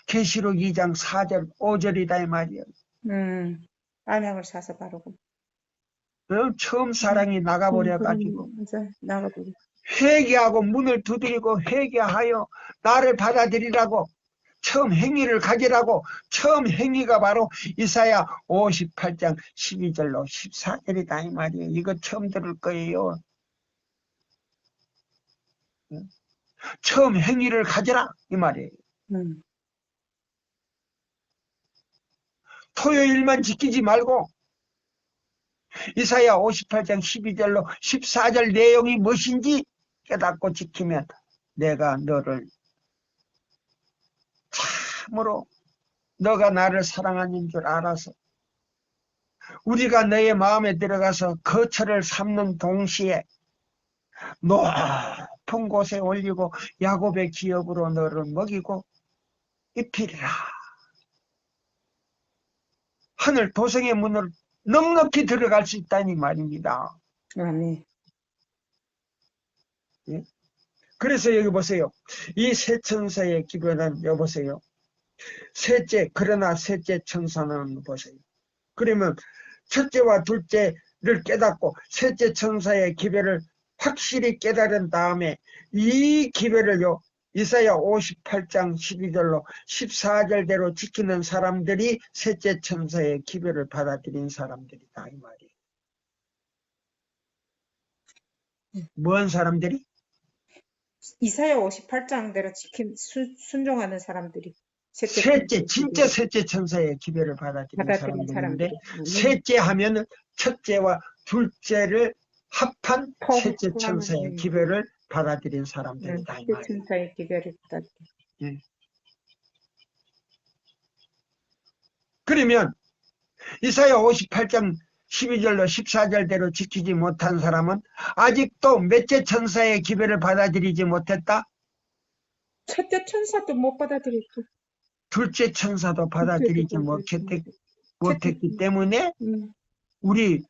계시록 2장 4절 5절이다 이 말이에요. 안약을 사서 바르고. 처음 사랑이 나가버려가지고 나가버려. 회개하고 문을 두드리고 회개하여 나를 받아들이라고 처음 행위를 가지라고 처음 행위가 바로 이사야 58장 12절로 14절이다 이 말이에요. 이거 처음 들을 거예요. 처음 행위를 가져라 이 말이에요. 토요일만 지키지 말고 이사야 58장 12절로 14절 내용이 무엇인지 깨닫고 지키면 내가 너를 참으로 너가 나를 사랑하는 줄 알아서 우리가 너의 마음에 들어가서 거처를 삼는 동시에 높은 곳에 올리고 야곱의 기업으로 너를 먹이고 입히리라. 하늘 도성의 문을 넉넉히 들어갈 수 있다니 말입니다. 아멘. 예? 그래서 여기 보세요. 이 세 천사의 기별은 여보세요. 그러나 셋째 천사는 보세요. 그러면 첫째와 둘째를 깨닫고 셋째 천사의 기별을 확실히 깨달은 다음에 이 기별을요, 이사야 58장 12절로 14절대로 지키는 사람들이 셋째 천사의 기별을 받아들인 사람들이다 이 말이에요. 뭔 사람들이? 이사야 58장대로 순종하는 사람들이 진짜 셋째 천사의 기별을 받아들인 사람들인데 셋째 하면은 첫째와 둘째를 합한 셋째 천사의 기별을 받아들인 사람들이다 이 말이에요. 천사의 기별을 받아들인. 예. 그러면 이사야 58장 12절로 14절대로 지키지 못한 사람은 아직도 몇째 천사의 기별을 받아들이지 못했다? 첫째 천사도 못 받아들였고 둘째 천사도 받아들이지 못했기 때문에 우리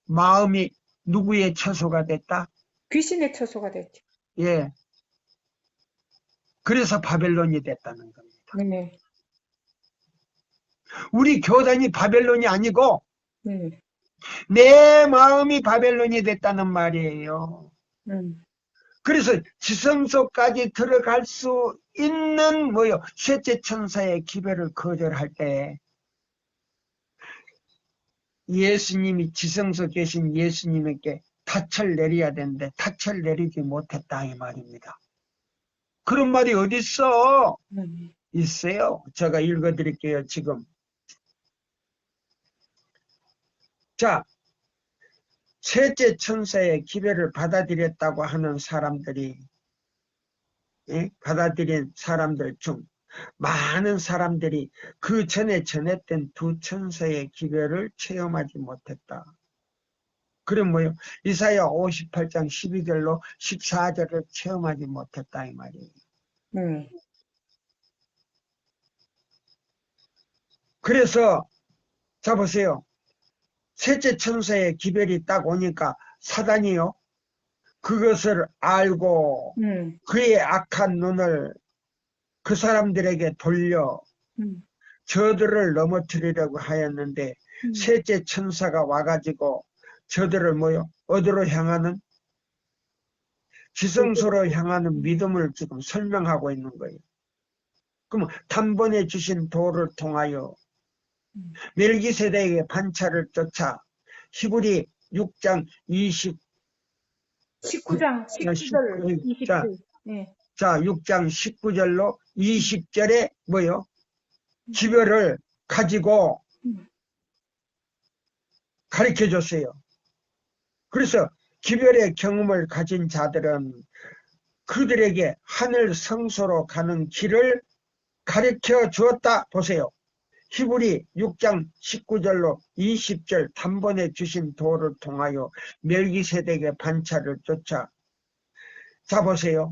마음이 누구의 처소가 됐다? 귀신의 처소가 됐죠. 예. 그래서 바벨론이 됐다는 겁니다. 네. 우리 교단이 바벨론이 아니고 네. 내 마음이 바벨론이 됐다는 말이에요. 그래서 지성소까지 들어갈 수 있는 셋째 천사의 기별을 거절할 때 예수님이 지성소 계신 예수님에게 닻을 내려야 되는데 닻을 내리지 못했다 이 말입니다. 그런 말이 어디 있어? 있어요. 제가 읽어드릴게요. 지금. 자, 셋째 천사의 기별을 받아들였다고 하는 사람들이 받아들인 사람들 중 많은 사람들이 그 전에 전했던 두 천사의 기별을 체험하지 못했다. 그럼 뭐요? 이사야 58장 12절로 14절을 체험하지 못했다 이 말이에요. 그래서 자 보세요. 셋째 천사의 기별이 딱 오니까 사단이요. 그것을 알고 그의 악한 눈을 그 사람들에게 돌려 저들을 넘어뜨리려고 하였는데 셋째 천사가 와가지고 저들을 어디로 향하는? 지성소로 향하는 믿음을 지금 설명하고 있는 거예요. 그럼 단번에 주신 도를 통하여 멜기세덱의 반차를 쫓아 히브리 6장 19장 19절 20절. 자, 6장 19절로 20절에 기별을 가지고 가르쳐 줬어요. 그래서 기별의 경험을 가진 자들은 그들에게 하늘 성소로 가는 길을 가르쳐 주었다. 보세요. 히브리 6장 19절로 20절 단번에 주신 도를 통하여 멜기세덱의 반차를 쫓아. 자 보세요.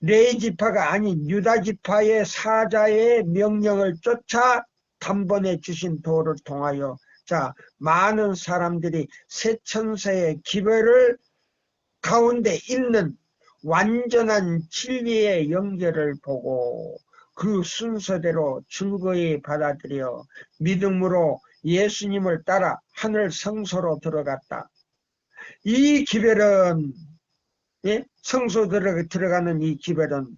레위지파가 아닌 유다지파의 사자의 명령을 쫓아 단번에 주신 도를 통하여 많은 사람들이 새 천사의 기별을 가운데 있는 완전한 진리의 연결을 보고 그 순서대로 즐거이 받아들여 믿음으로 예수님을 따라 하늘 성소로 들어갔다. 이 기별은 성소 들어가는 이 기별은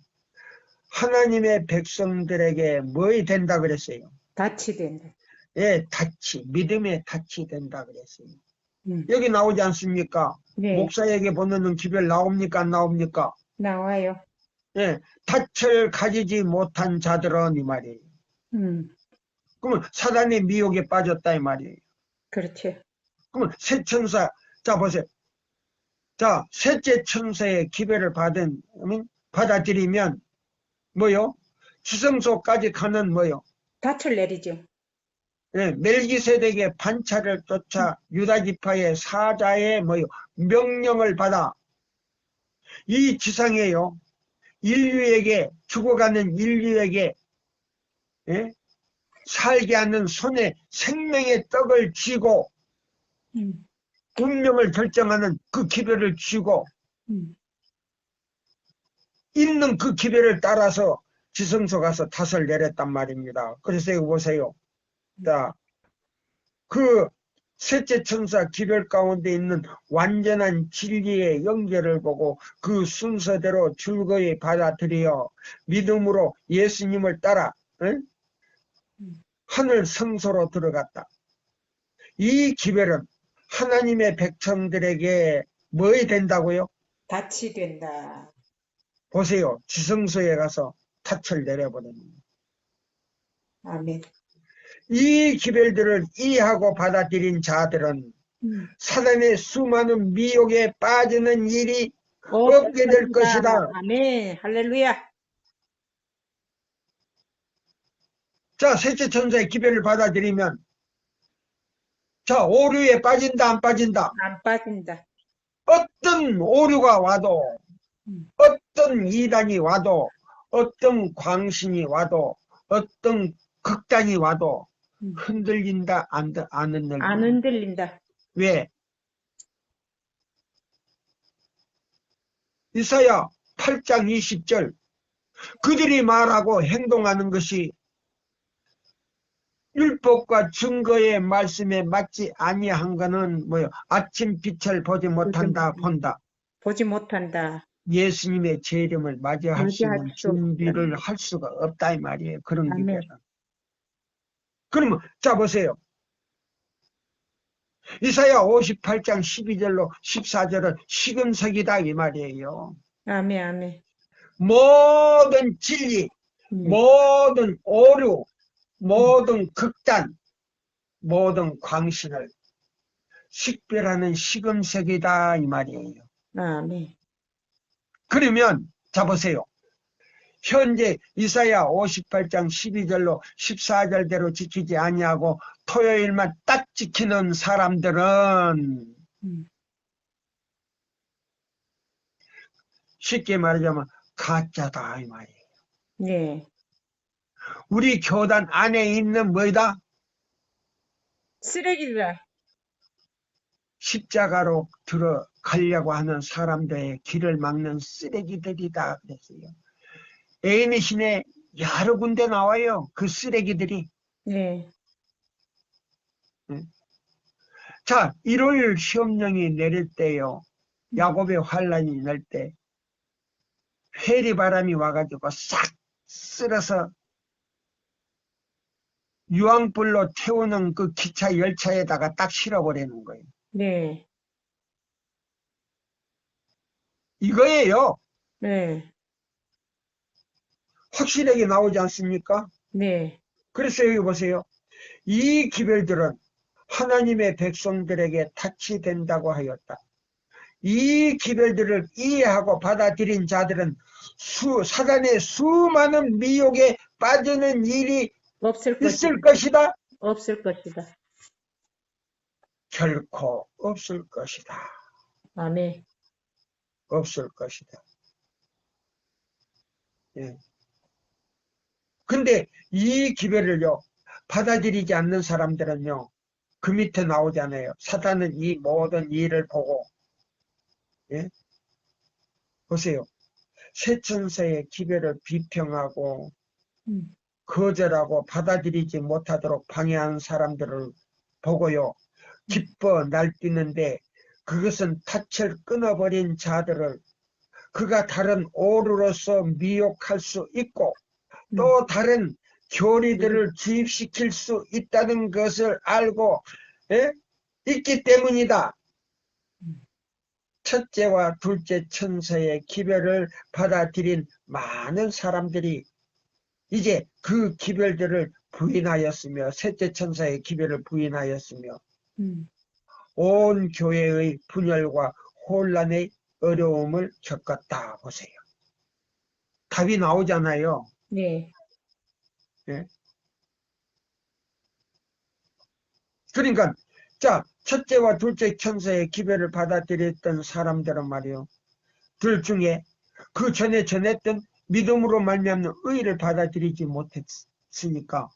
하나님의 백성들에게 뭐이 된다 그랬어요? 닻이 된다. 닻이, 믿음의 닻이 된다 그랬어요. 여기 나오지 않습니까? 네. 목사에게 보내는 기별 나옵니까? 안 나옵니까? 나와요. 예, 닻을 가지지 못한 자들은 이 말이에요. 그러면 사단의 미혹에 빠졌다 이 말이에요. 그렇지. 그러면 새 천사, 자 보세요. 자, 셋째 천사의 기별을 받아들이면 뭐요? 지성소까지 가는 뭐요? 닻을 내리죠. 예, 멜기세덱의 반차를 쫓아 유다 지파의 사자의 뭐요? 명령을 받아 이 지상에요. 인류에게 죽어가는 인류에게 예? 살게 하는 손에 생명의 떡을 쥐고 음, 운명을 결정하는 그 기별을 쥐고 있는 그 기별을 따라서 지성소 가서 탓을 내렸단 말입니다. 그래서 이거 보세요. 자, 그 셋째 천사 기별 가운데 있는 완전한 진리의 연결을 보고 그 순서대로 줄거이 받아들여 믿음으로 예수님을 따라 응? 하늘 성소로 들어갔다. 이 기별은 하나님의 백성들에게 뭐이 된다고요? 닻이 된다. 보세요. 지성소에 가서 닻을 내려버립니다. 아멘. 이 기별들을 이해하고 받아들인 자들은 사단의 수많은 미혹에 빠지는 일이 없게 될 것이다. 아멘. 할렐루야. 자, 셋째 천사의 기별을 받아들이면 자, 오류에 빠진다 안 빠진다? 안 빠진다. 어떤 오류가 와도 어떤 이단이 와도 어떤 광신이 와도 어떤 극단이 와도 흔들린다 안 흔들린다? 안 흔들린다. 왜? 이사야 8장 20절 그들이 말하고 행동하는 것이 율법과 증거의 말씀에 맞지 아니한 거는 뭐요? 아침 빛을 보지 못한다 본다. 보지 못한다. 예수님의 재림을 맞이할 수 있는 수 없다. 준비를 할 수가 없다 이 말이에요. 그런 아멘. 기별은. 그러면 자 보세요. 이사야 58장 12절로 14절은 시금석이다 이 말이에요. 아멘. 아멘. 모든 진리, 모든 오류, 모든 극단, 모든 광신을 식별하는 시금석이다 이 말이에요. 아멘. 그러면 자 보세요. 현재 이사야 58장 12절로 14절대로 지키지 아니하고 토요일만 딱 지키는 사람들은 쉽게 말하자면 가짜다 이 말이에요. 네. 우리 교단 안에 있는 뭐이다? 쓰레기다. 십자가로 들어가려고 하는 사람들의 길을 막는 쓰레기들이다 그랬어요. 애인의 신에 여러 군데 나와요. 그 쓰레기들이. 네. 자, 1월 시험령이 내릴 때요. 야곱의 환란이 날 때 회리바람이 와가지고 싹 쓸어서 유황불로 태우는 그 기차 열차에다가 딱 실어버리는 거예요. 네. 이거예요. 네. 확실하게 나오지 않습니까? 네. 그래서 여기 보세요. 이 기별들은 하나님의 백성들에게 탓이 된다고 하였다. 이 기별들을 이해하고 받아들인 자들은 사단의 수많은 미혹에 빠지는 일이 있을 것이다. 없을 것이다. 결코 없을 것이다. 아멘. 없을 것이다. 예. 근데 이 기별을요, 받아들이지 않는 사람들은요, 그 밑에 나오잖아요. 사단은 이 모든 일을 보고, 예? 보세요. 새 천사의 기별을 비평하고, 거절하고 받아들이지 못하도록 방해한 사람들을 보고요, 기뻐 날뛰는데, 그것은 닻을 끊어버린 자들을 그가 다른 오류로서 미혹할 수 있고, 또 다른 교리들을 주입시킬 수 있다는 것을 알고 있기 때문이다. 첫째와 둘째 천사의 기별을 받아들인 많은 사람들이 이제 그 기별들을 부인하였으며, 셋째 천사의 기별을 부인하였으며, 온 교회의 분열과 혼란의 어려움을 겪었다. 보세요. 답이 나오잖아요. 네. 예? 그러니까 자, 첫째와 둘째 천사의 기별을 받아들였던 사람들은 말이요, 들 중에 그 전에 전했던 믿음으로 말미암는 의를 받아들이지 못했으니까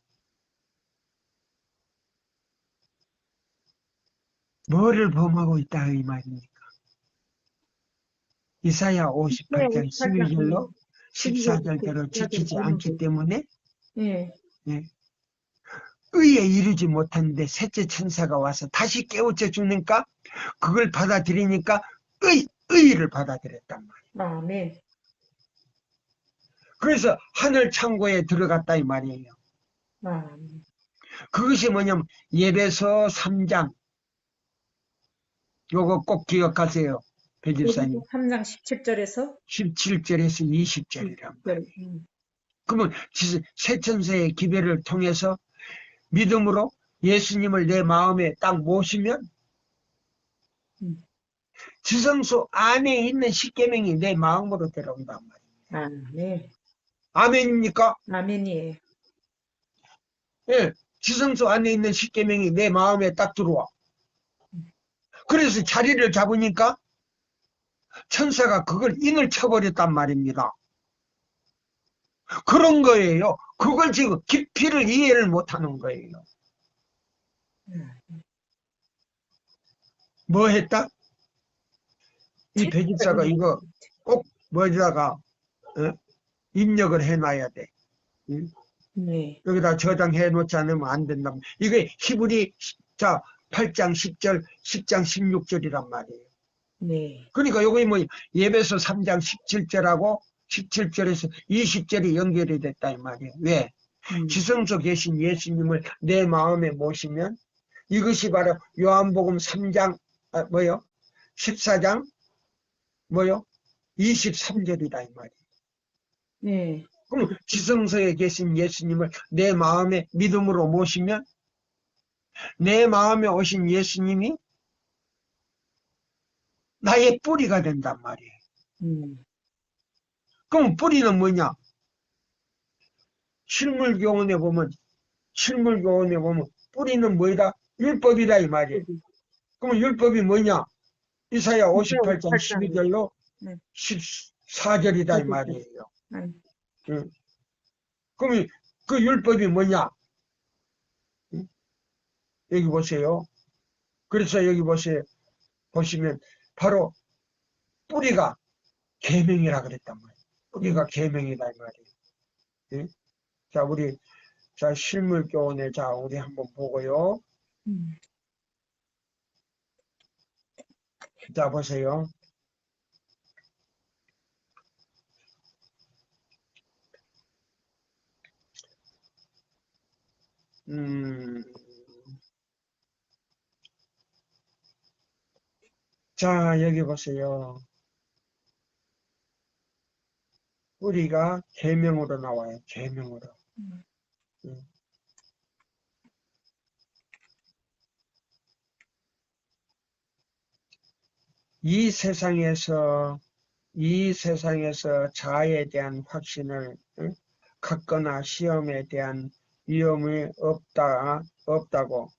뭐를 범하고 있다 이 말입니까? 이사야 58장 12절로 14절대로 지키지 않기 때문에 네. 예, 의에 이르지 못하는데 셋째 천사가 와서 다시 깨우쳐 주니까 그걸 받아들이니까 의를 받아들였단 말이에요. 아멘. 그래서 하늘 창고에 들어갔다 이 말이에요. 아멘. 그것이 뭐냐면 예배서 3장, 요거 꼭 기억하세요. 배집사님. 3장 17절에서 17절에서 20절이란 말이에요. 20절. 그러면 새 천사의 기별을 통해서 믿음으로 예수님을 내 마음에 딱 모시면 지성소 안에 있는 십계명이 내 마음으로 들어온단 말이에요. 아멘. 아멘입니까? 아멘이에요. 예, 지성소 안에 있는 십계명이 내 마음에 딱 들어와. 그래서 자리를 잡으니까 천사가 그걸 인을 쳐버렸단 말입니다. 그런 거예요. 그걸 지금 깊이를 이해를 못하는 거예요. 뭐 했다? 이 배집사가 이거 꼭 뭐에다가 입력을 해놔야 돼. 응? 네. 여기다 저장해 놓지 않으면 안 된다. 이게 히브리 8장 10절, 10장 16절이란 말이에요. 네. 그러니까 요거 뭐 예배서 3장 17절하고 17절에서 20절이 연결이 됐다 이 말이에요. 왜? 지성소 계신 예수님을 내 마음에 모시면 이것이 바로 요한복음 3장 14장 23절이다 이 말이에요. 네. 그럼 지성소에 계신 예수님을 내 마음에 믿음으로 모시면 내 마음에 오신 예수님이 나의 뿌리가 된단 말이에요. 그럼 뿌리는 뭐냐? 실물교훈에 보면 뿌리는 뭐이다? 율법이다 이 말이에요. 그럼 율법이 뭐냐? 이사야 58장 12절로 14절이다 이 말이에요. 그럼 그 율법이 뭐냐? 여기 보세요. 그래서 여기 보시면 바로 뿌리가 계명이라 그랬단 말이에요. 뿌리가 계명이다 이 말이에요. 자, 우리 실물교훈에 우리 한번 보고요. 자, 보세요. 자, 여기 보세요. 뿌리가 계명으로 나와요. 계명으로. 이 세상에서 자아에 대한 확신을 갖거나 시험에 대한 위험이 없다고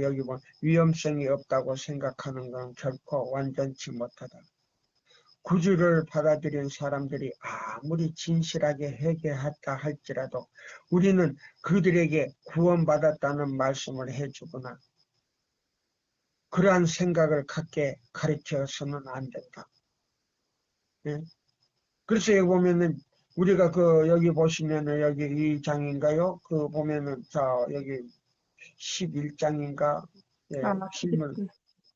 여기 위험성이 없다고 생각하는 건 결코 완전치 못하다. 구주를 받아들인 사람들이 아무리 진실하게 회개했다 할지라도 우리는 그들에게 구원받았다는 말씀을 해주거나 그러한 생각을 갖게 가르쳐서는 안 된다. 예? 그래서 여기 보면은 우리가 여기 보시면은 여기 이 장인가요? 보면은 여기 11장인가? 예,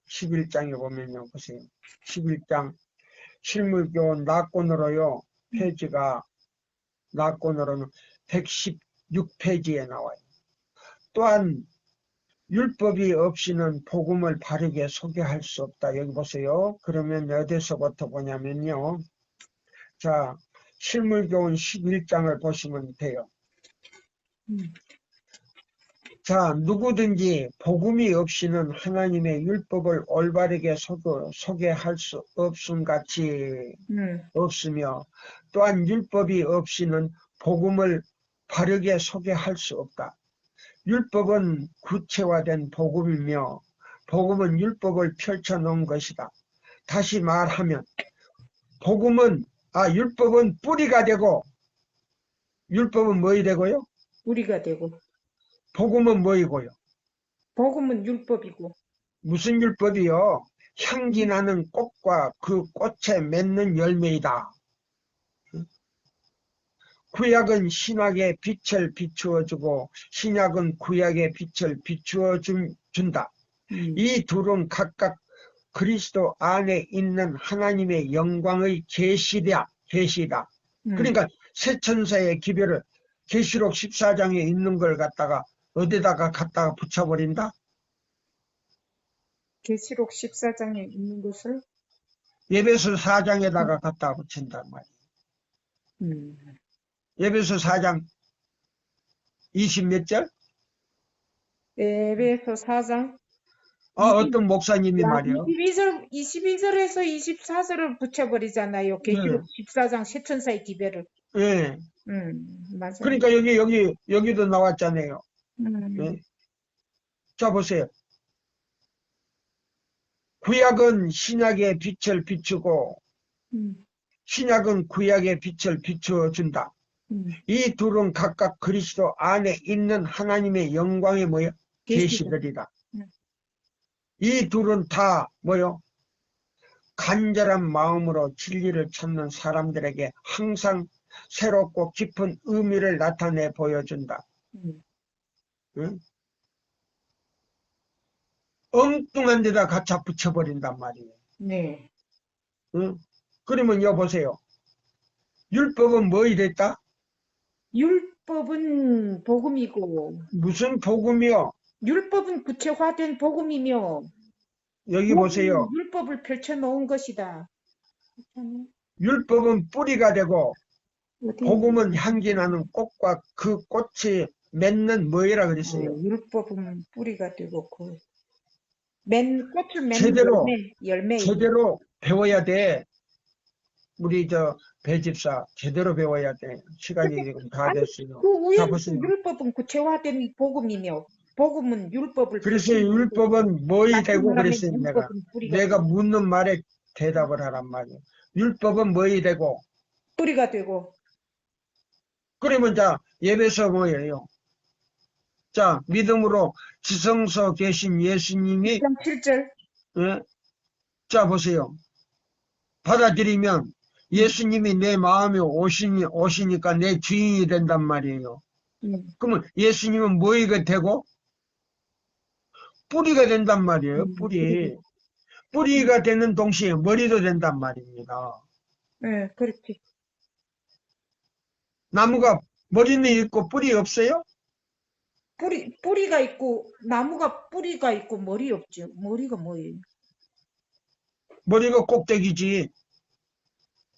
11장에 보면요. 보세요. 11장 실물교훈 낙권으로요. 페이지가 낙권으로는 116페이지에 나와요. 또한 율법이 없이는 복음을 바르게 소개할 수 없다. 여기 보세요. 그러면 어디서부터 보냐면요. 자, 실물교훈 11장을 보시면 돼요. 자, 누구든지 복음이 없이는 하나님의 율법을 올바르게 소개할 수 없음같이 없으며, 또한 율법이 없이는 복음을 바르게 소개할 수 없다. 율법은 구체화된 복음이며 복음은 율법을 펼쳐놓은 것이다. 다시 말하면 율법은 뿌리가 되고, 율법은 뭐이 되고요? 뿌리가 되고, 복음은 뭐이고요? 복음은 율법이고, 무슨 율법이요? 향기 나는 꽃과 그 꽃에 맺는 열매이다. 구약은 신약의 빛을 비추어주고 신약은 구약의 빛을 비추어준다. 이 둘은 각각 그리스도 안에 있는 하나님의 영광의 계시다. 그러니까 새 천사의 기별을 계시록 14장에 있는 걸 갖다가 어디다가 갖다가 붙여버린다? 계시록 14장에 있는 것을 에베소 4장에다가 갖다가 붙인단 말이에요. 에베소 4장 20 몇 절? 에베소 4장 어떤 목사님이 말이요. 22절에서 24절을 붙여버리잖아요. 계시록 14장 새 천사의 기별을. 예. 맞아요. 그러니까 여기도 나왔잖아요. 예. 자, 보세요. 구약은 신약의 빛을 비추고 신약은 구약의 빛을 비춰준다. 이 둘은 각각 그리스도 안에 있는 하나님의 영광의 뭐요? 계시들이다. 이 둘은 다 뭐요? 간절한 마음으로 진리를 찾는 사람들에게 항상 새롭고 깊은 의미를 나타내 보여준다. 응? 엉뚱한 데다 갖다 붙여버린단 말이에요. 네. 응? 그러면 여보세요. 율법은 뭐 이랬다? 율법은 복음이고, 무슨 복음이요? 율법은 구체화된 복음이며, 여기 보세요. 율법을 펼쳐놓은 것이다. 율법은 뿌리가 되고 복음은 향기 나는 꽃과 그 꽃이 맺는 뭐이라 그랬어요? 율법은 뿌리가 되고, 꽃을 맺는 열매. 제대로 배워야 돼. 우리 배집사 제대로 배워야 돼. 시간이 지금 다 됐어요. 자, 보세요. 율법은 구체화된 복음이며, 복음은 율법을 그래서 율법은 뭐이 되고 그랬어요. 내가 되고, 묻는 말에 대답을 하란 말이에요. 율법은 뭐이 되고 뿌리가 되고. 그러면 자, 예배서 뭐예요? 자, 믿음으로 지성소 계신 예수님이 7절. 예? 자, 보세요. 받아들이면 예수님이 내 마음에 오시니까 내 주인이 된단 말이에요. 그러면 예수님은 뭐이가 되고 뿌리가 된단 말이에요. 뿌리가 되는 동시에 머리도 된단 말입니다. 네, 그렇지. 나무가 머리는 있고 뿌리 없어요? 뿌리가 있고, 나무가 뿌리가 있고, 머리 없죠. 머리가 뭐예요? 머리가 꼭대기지.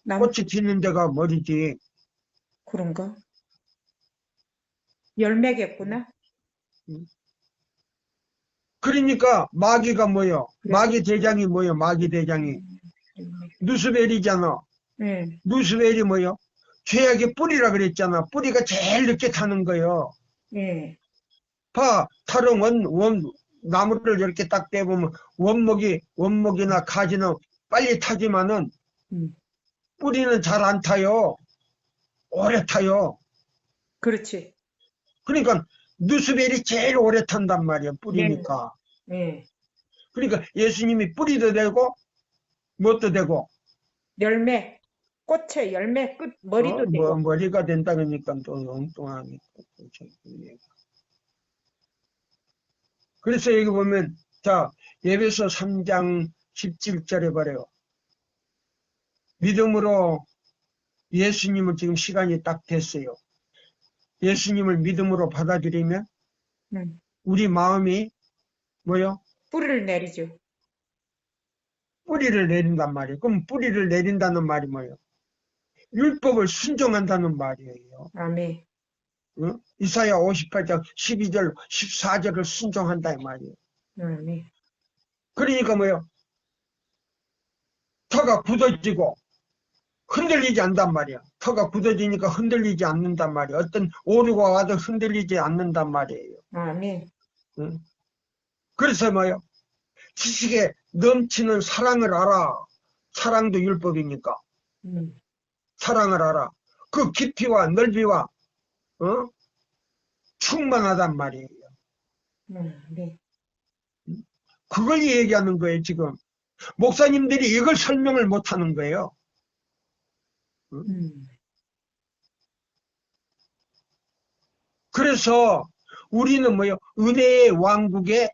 꽃이 피는 데가 머리지. 그런가? 열매겠구나. 그러니까 마귀가 뭐요? 마귀 대장이 뭐요? 마귀 대장이 누스벨이잖아. 누스벨이 뭐요? 죄악의 뿌리라 그랬잖아. 뿌리가 제일 늦게 타는 거요. 봐, 다른 나무를 이렇게 딱 떼보면 원목이나 가지는 빨리 타지만은 뿌리는 잘 안 타요. 오래 타요. 그렇지. 그러니까 누스벨이 제일 오래 탄단 말이야. 뿌리니까. 그러니까 예수님이 뿌리도 되고 뭣도 되고 열매, 꽃의 열매 끝 머리도 되고. 머리가 된다 그러니까 또 엉뚱하게. 그래서 여기 보면 자, 에베소 3장 17절에 말해요. 믿음으로 예수님을 지금 시간이 딱 됐어요. 예수님을 믿음으로 받아들이면 우리 마음이 뭐요? 뿌리를 내리죠. 뿌리를 내린단 말이에요. 그럼 뿌리를 내린다는 말이 뭐예요? 율법을 순종한다는 말이에요. 아멘. 응? 이사야 58장 12절 14절을 순종한다 이 말이에요. 아멘. 그러니까 뭐예요? 터가 굳어지고 흔들리지 않단 말이야. 터가 굳어지니까 흔들리지 않는단 말이야. 어떤 오류가 와도 흔들리지 않는단 말이에요. 아멘. 응? 그래서 뭐예요? 지식에 넘치는 사랑을 알아. 사랑도 율법이니까. 사랑을 알아. 그 깊이와 넓이와 어? 충만하단 말이에요. 네. 그걸 얘기하는 거예요, 지금. 목사님들이 이걸 설명을 못하는 거예요. 그래서 우리는 뭐요? 은혜의 왕국에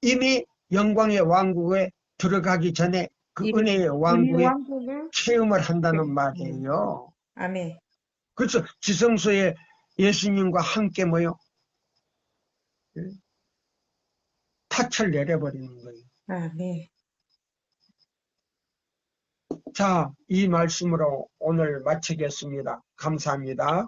이미 영광의 왕국에 들어가기 전에 그 이 은혜의 은혜 왕국에 왕국을 체험을 한다는 네. 말이에요. 아멘. 그래서 지성소에 예수님과 함께 뭐요? 닻을 내려버리는 거예요. 아멘. 자, 이 말씀으로 오늘 마치겠습니다. 감사합니다.